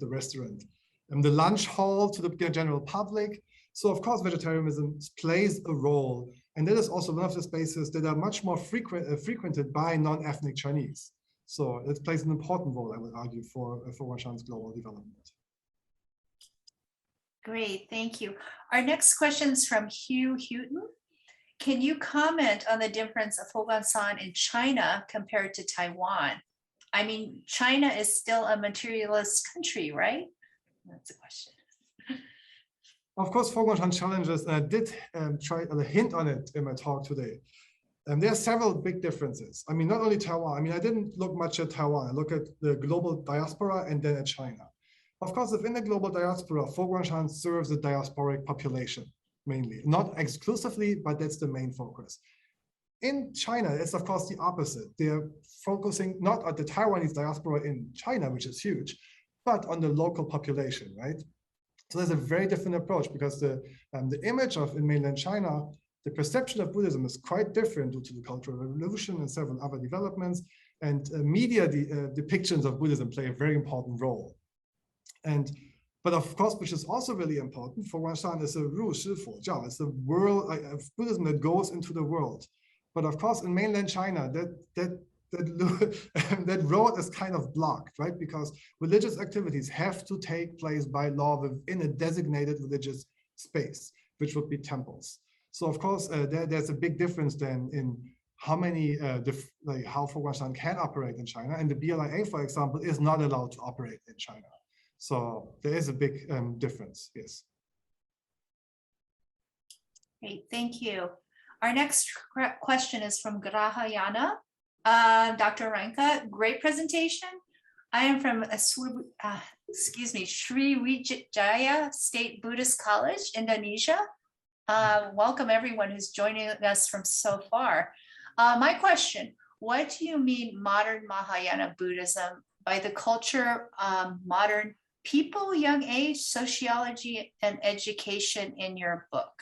restaurant and the lunch hall to the general public. So of course, vegetarianism plays a role. And that is also one of the spaces that are much more frequented by non-ethnic Chinese. So it plays an important role, I would argue, for Fo Guang Shan's global development. Great, thank you. Our next question is from Hugh Houghton. Can you comment on the difference of Fo Guang Shan in China compared to Taiwan? I mean, China is still a materialist country, right? That's a question. Of course, Fo Guang Shan challenges, and I did try a hint on it in my talk today. There are several big differences. I mean, not only Taiwan. I mean, I didn't look much at Taiwan. I look at the global diaspora and then at China. Of course, within the global diaspora, Fo Guang Shan serves the diasporic population mainly, not exclusively, but that's the main focus. In China, it's of course the opposite. They're focusing not on the Taiwanese diaspora in China, which is huge, but on the local population, right? So there's a very different approach, because the image of in mainland China, the perception of Buddhism is quite different due to the Cultural Revolution and several other developments. And media depictions of Buddhism play a very important role. But of course, which is also really important, Fo Guang Shan is a Ru Shi Fo Jiao. It's the world of Buddhism that goes into the world. But of course, in mainland China, that road is kind of blocked, right? Because religious activities have to take place by law within a designated religious space, which would be temples. So of course, there's a big difference then in how many, how Fo Guang Shan can operate in China. And the BLIA, for example, is not allowed to operate in China. So there is a big difference, yes. Great, thank you. Our next question is from Grahayana. Dr. Reinke, great presentation. I am from Sriwijaya State Buddhist College, Indonesia. Welcome everyone who's joining us from so far. My question, what do you mean modern Mahayana Buddhism by the culture modern people, young age, sociology, and education in your book?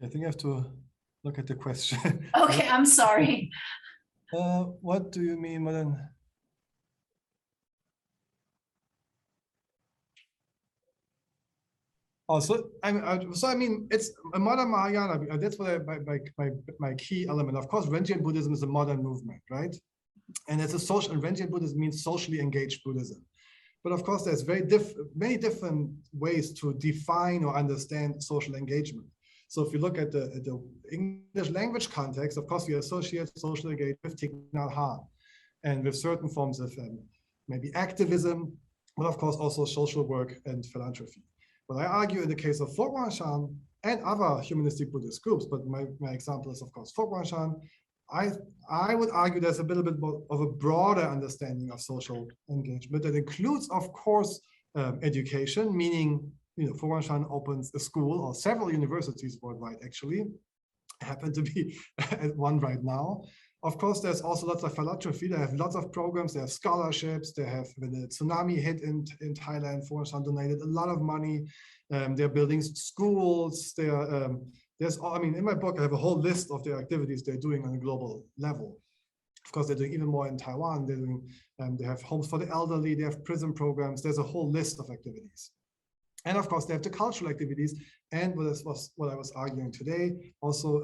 I think I have to look at the question. Okay, I'm sorry. What do you mean modern? Oh, so I mean, it's a modern Mahayana. That's what my key element. Of course, Renjian Buddhism is a modern movement, right? And it's a social. And Renjian Buddhism means socially engaged Buddhism. But of course, there's many different ways to define or understand social engagement. So if you look at the English language context, of course, we associate social engagement with Thich Han and with certain forms of maybe activism, but of course also social work and philanthropy. But I argue in the case of Fo Guang Shan and other humanistic Buddhist groups, but my example is of course Fo Guang Shan, I would argue there's a little bit more of a broader understanding of social engagement that includes, of course, education, meaning, Fo Guang Shan opens a school or several universities worldwide, actually. I happen to be at one right now. Of course, there's also lots of philanthropy. They have lots of programs. They have scholarships. They have, when the tsunami hit in Thailand, Fo Guang Shan donated a lot of money. They're building schools. In my book, I have a whole list of the activities they're doing on a global level. Of course, they're doing even more in Taiwan. They're doing, they have homes for the elderly. They have prison programs. There's a whole list of activities. And of course, they have the cultural activities. And what I was arguing today, also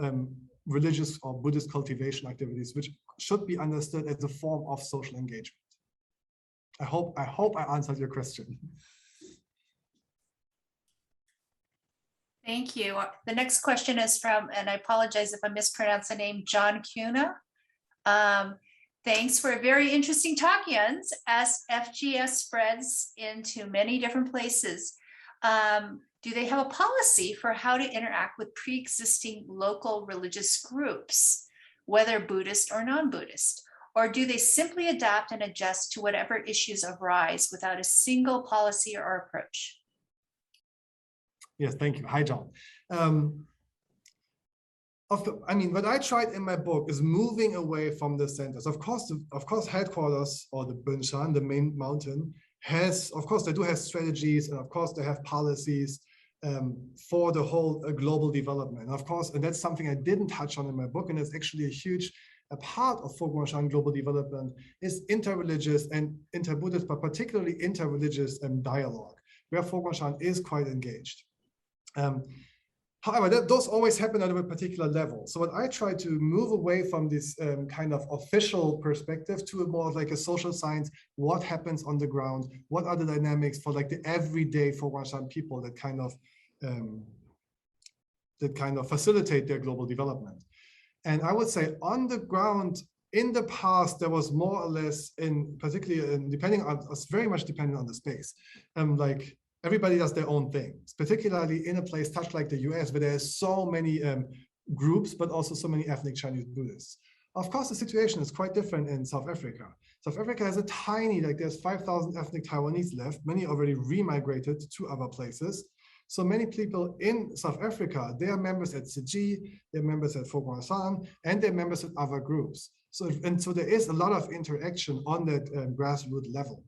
religious or Buddhist cultivation activities, which should be understood as a form of social engagement. I hope I answered your question. Thank you. The next question is from, and I apologize if I mispronounce the name, John Cuna. Thanks for a very interesting talk, Jens. As FGS spreads into many different places, do they have a policy for how to interact with pre-existing local religious groups, whether Buddhist or non-Buddhist? Or do they simply adapt and adjust to whatever issues arise without a single policy or approach? Yes, thank you. Hi, John. What I tried in my book is moving away from the centers. Of course, headquarters or the Bunshan, the main mountain, they do have strategies, and of course they have policies for the whole global development. Of course, and that's something I didn't touch on in my book, and it's actually a part of Fo Guang Shan global development is interreligious and inter-Buddhist, but particularly interreligious dialogue, where Fo Guang Shan is quite engaged. However, those always happen at a particular level. So what I try to move away from this kind of official perspective to a more of like a social science, what happens on the ground, what are the dynamics for like the everyday Fo Guang Shan people that kind of facilitate their global development. And I would say on the ground, in the past, there was more or less, very much depending on the space, like everybody does their own thing, particularly in a place such like the US, where there's so many groups, but also so many ethnic Chinese Buddhists. Of course, the situation is quite different in South Africa. South Africa has a tiny, there's 5,000 ethnic Taiwanese left, many already remigrated to other places. So many people in South Africa, they are members at CG, they're members at Fo Guang Shan, and they're members at other groups. So there is a lot of interaction on that grassroots level.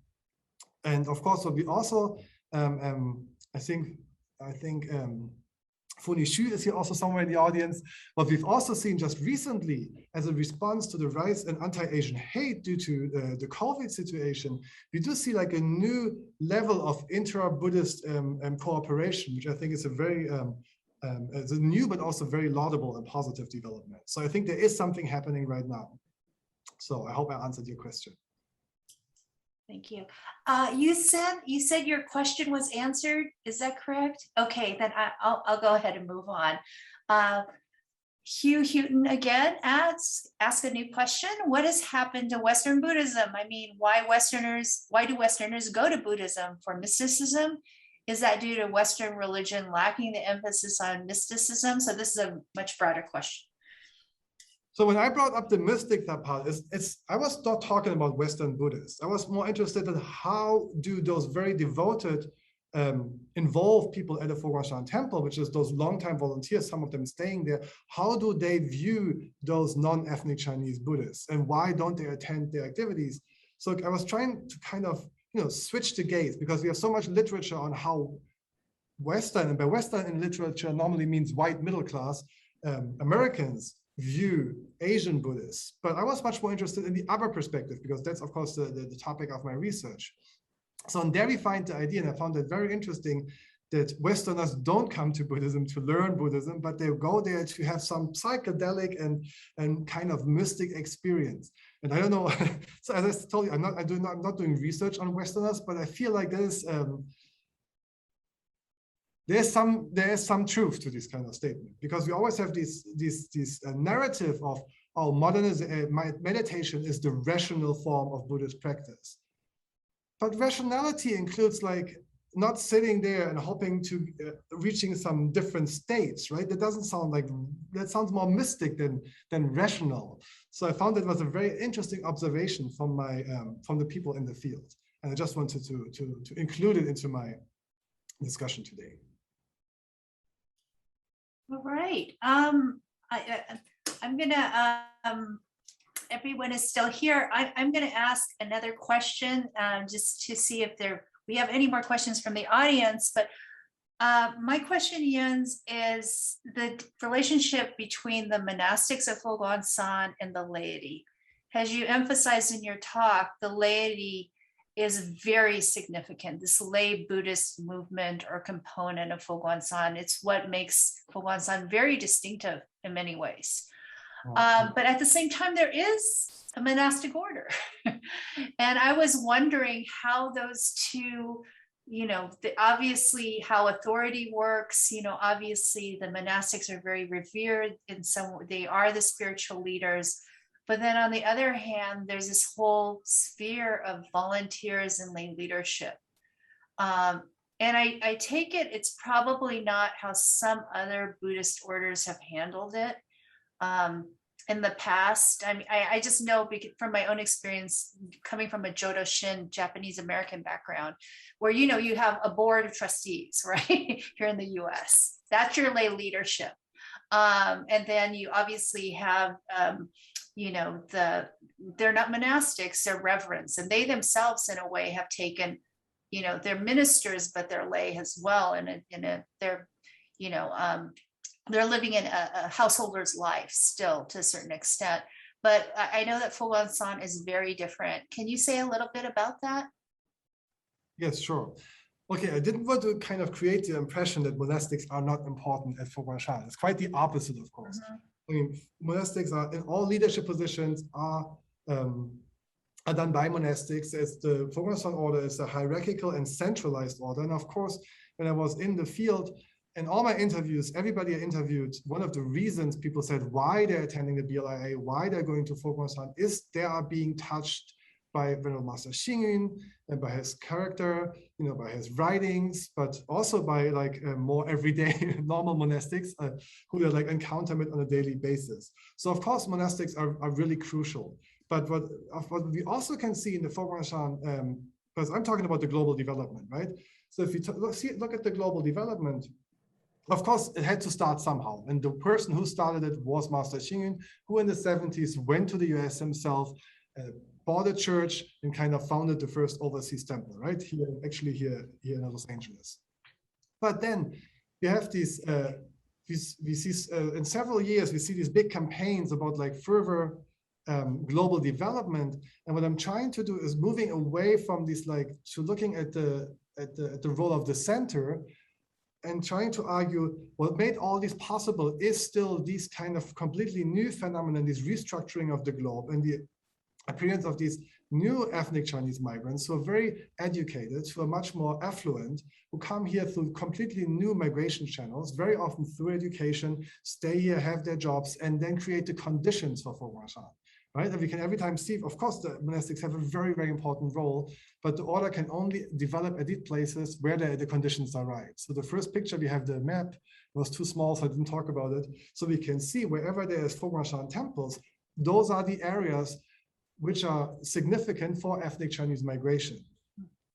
And of course, what we also, I think Funi Xu is here also somewhere in the audience. What we've also seen just recently as a response to the rise in anti-Asian hate due to the COVID situation, we do see like a new level of intra-Buddhist cooperation, which I think is it's a new but also very laudable and positive development. So I think there is something happening right now. So I hope I answered your question. Thank you. You said your question was answered. Is that correct? Okay, then I'll go ahead and move on. Hugh Houghton again ask a new question. What has happened to Western Buddhism? I mean, why do Westerners go to Buddhism for mysticism? Is that due to Western religion lacking the emphasis on mysticism? So this is a much broader question. So when I brought up the mystic part, I was not talking about Western Buddhists. I was more interested in how do those very devoted, involved people at the Fo Guang Shan temple, which is those longtime volunteers, some of them staying there, how do they view those non-ethnic Chinese Buddhists, and why don't they attend their activities? So I was trying to kind of switch the gaze, because we have so much literature on how Western, and by Western in literature normally means white middle class, Americans view Asian Buddhists. But I was much more interested in the other perspective, because that's, of course, the topic of my research. So in there we find the idea, and I found it very interesting, that Westerners don't come to Buddhism to learn Buddhism, but they go there to have some psychedelic and kind of mystic experience. And I don't know, so as I told you, I'm not doing research on Westerners, but I feel like there's some truth to this kind of statement, because we always have this narrative of, oh, meditation is the rational form of Buddhist practice. But rationality includes like not sitting there and hoping to reaching some different states, right? That doesn't sound like, that sounds more mystic than rational. So I found it was a very interesting observation from the people in the field, and I just wanted to include it into my discussion today. All right. I'm gonna, everyone is still here. I'm gonna ask another question just to see if we have any more questions from the audience. But my question, Jens, is the relationship between the monastics of Fo Guang Shan and the laity. As you emphasized in your talk, the laity is very significant. This lay Buddhist movement or component of Fo Guang Shan, it's what makes Fo Guang Shan very distinctive in many ways. But at the same time, there is a monastic order. And I was wondering how those two, obviously how authority works, obviously the monastics are very revered in some, they are the spiritual leaders. But then on the other hand, there's this whole sphere of volunteers and lay leadership. And I take it, it's probably not how some other Buddhist orders have handled it in the past. I mean, I just know from my own experience, coming from a Jodo Shin Japanese American background, where, you have a board of trustees, right? Here in the US, that's your lay leadership. And then you obviously have, they're not monastics, they're reverends, and they themselves in a way have taken, they're ministers, but they're lay as well. And they're living in a householder's life still to a certain extent. But I know that Fo Guang Shan is very different. Can you say a little bit about that? Yes, sure. Okay, I didn't want to kind of create the impression that monastics are not important at Fo Guang Shan. It's quite the opposite, of course. Mm-hmm. I mean, monastics are in all leadership positions are done by monastics, as the Fo Guang Shan order is a hierarchical and centralized order. And of course, when I was in the field, in all my interviews, everybody I interviewed, one of the reasons people said why they're attending the BLIA, why they're going to Fo Guang Shan, is they are being touched by Venerable Master Xing Yun and by his character, by his writings, but also by like more everyday normal monastics who they like encounter it on a daily basis. So of course, monastics are really crucial. But what we also can see in the Fo Guang Shan, because I'm talking about the global development, right? So if you look at the global development, of course, it had to start somehow. And the person who started it was Master Xing Yun, who in the 70s went to the US himself, bought a church and kind of founded the first overseas temple, right? Here in Los Angeles. But then we have these, we see in several years, we see these big campaigns about like further global development. And what I'm trying to do is moving away from this, like to looking at the role of the center and trying to argue what made all this possible is still these kind of completely new phenomena, this restructuring of the globe and the appearance of these new ethnic Chinese migrants who are very educated, who are much more affluent, who come here through completely new migration channels, very often through education, stay here, have their jobs, and then create the conditions for Fo Guang Shan, right? And we can every time see, of course, the monastics have a very, very important role, but the order can only develop at these places where the conditions are right. So the first picture, we have the map, it was too small, so I didn't talk about it. So we can see wherever there is Fo Guang Shan temples, those are the areas which are significant for ethnic Chinese migration.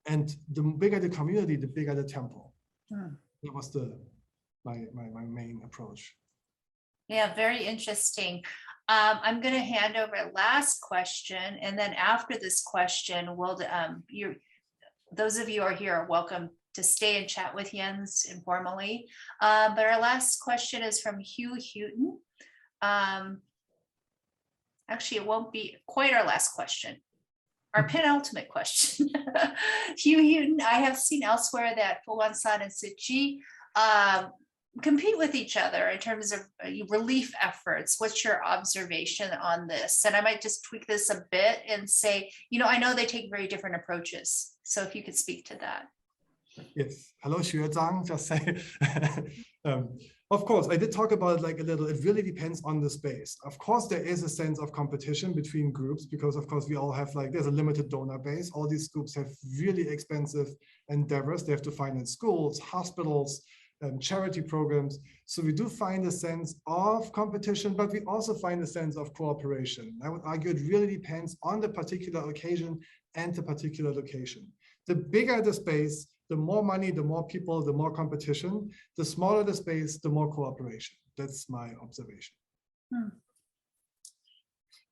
And the bigger the community, the bigger the temple. That was my main approach. Yeah, very interesting. I'm going to hand over a last question, and then after this question, we'll those of you who are here are welcome to stay and chat with Jens informally. But our last question is from Hugh Houghton. Actually, it won't be quite our last question. Our penultimate question. Hugh Houghton, I have seen elsewhere that Fo Guang Shan and Sitji compete with each other in terms of relief efforts. What's your observation on this? And I might just tweak this a bit and say, I know they take very different approaches. So if you could speak to that. Yes. Hello, Xue Zhang. Just say, of course, I did talk about it like a little. It really depends on the space. Of course, there is a sense of competition between groups because, of course, we all have there's a limited donor base. All these groups have really expensive endeavors. They have to finance schools, hospitals, charity programs. So we do find a sense of competition, but we also find a sense of cooperation. I would argue it really depends on the particular occasion and the particular location. The bigger the space, the more money, the more people, the more competition. The smaller the space, the more cooperation. That's my observation.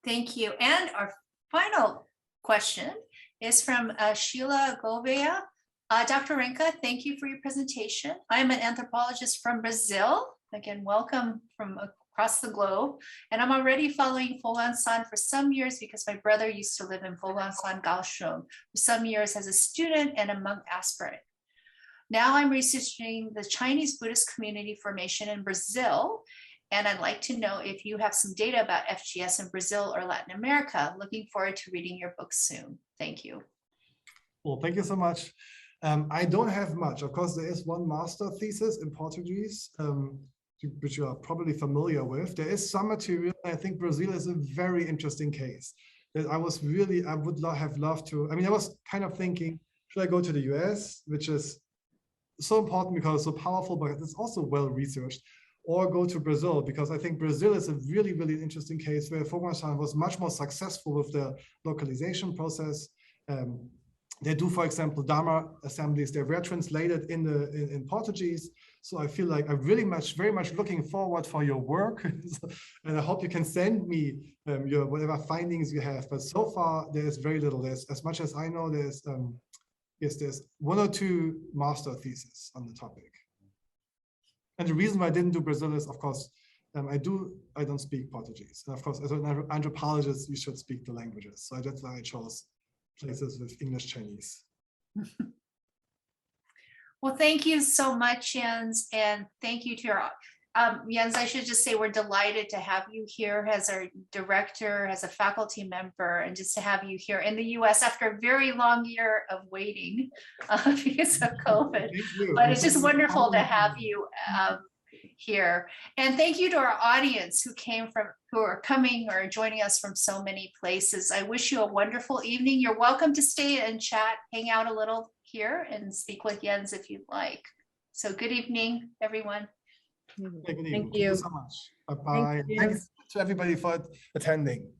Thank you. And our final question is from Sheila Gouveia. Dr. Reinke, thank you for your presentation. I am an anthropologist from Brazil. Again, welcome from across the globe. And I'm already following Fo Guang Shan for some years because my brother used to live in Fo Guang Shan, Kaohsiung, for some years as a student and a monk aspirant. Now I'm researching the Chinese Buddhist community formation in Brazil. And I'd like to know if you have some data about FGS in Brazil or Latin America. Looking forward to reading your book soon. Thank you. Well, thank you so much. I don't have much. Of course, there is one master thesis in Portuguese, which you are probably familiar with. There is some material. I think Brazil is a very interesting case that I would have loved to. I was kind of thinking, should I go to the US, which is so important because it's so powerful, but it's also well researched, or go to Brazil, because I think Brazil is a really, really interesting case where Fo Guang Shan was much more successful with the localization process. They do, for example, Dharma assemblies. They were translated in Portuguese. So I feel like I'm very much looking forward for your work. And I hope you can send me your whatever findings you have. But so far, there is very little. There's, as much as I know, there's one or two master theses on the topic. And the reason why I didn't do Brazil is, of course, I don't speak Portuguese. And of course, as an anthropologist, you should speak the languages. So that's why I chose places with English, Chinese. Well, thank you so much, Jens, and thank you to our Jens. I should just say we're delighted to have you here as our director, as a faculty member, and just to have you here in the US after a very long year of waiting because of COVID. But it's just wonderful to have you here. And thank you to our audience who are coming or joining us from so many places. I wish you a wonderful evening. You're welcome to stay and chat, hang out a little here and speak with Jens if you'd like. So good evening, everyone. Thank you so much. Bye-bye. Thanks to everybody for attending.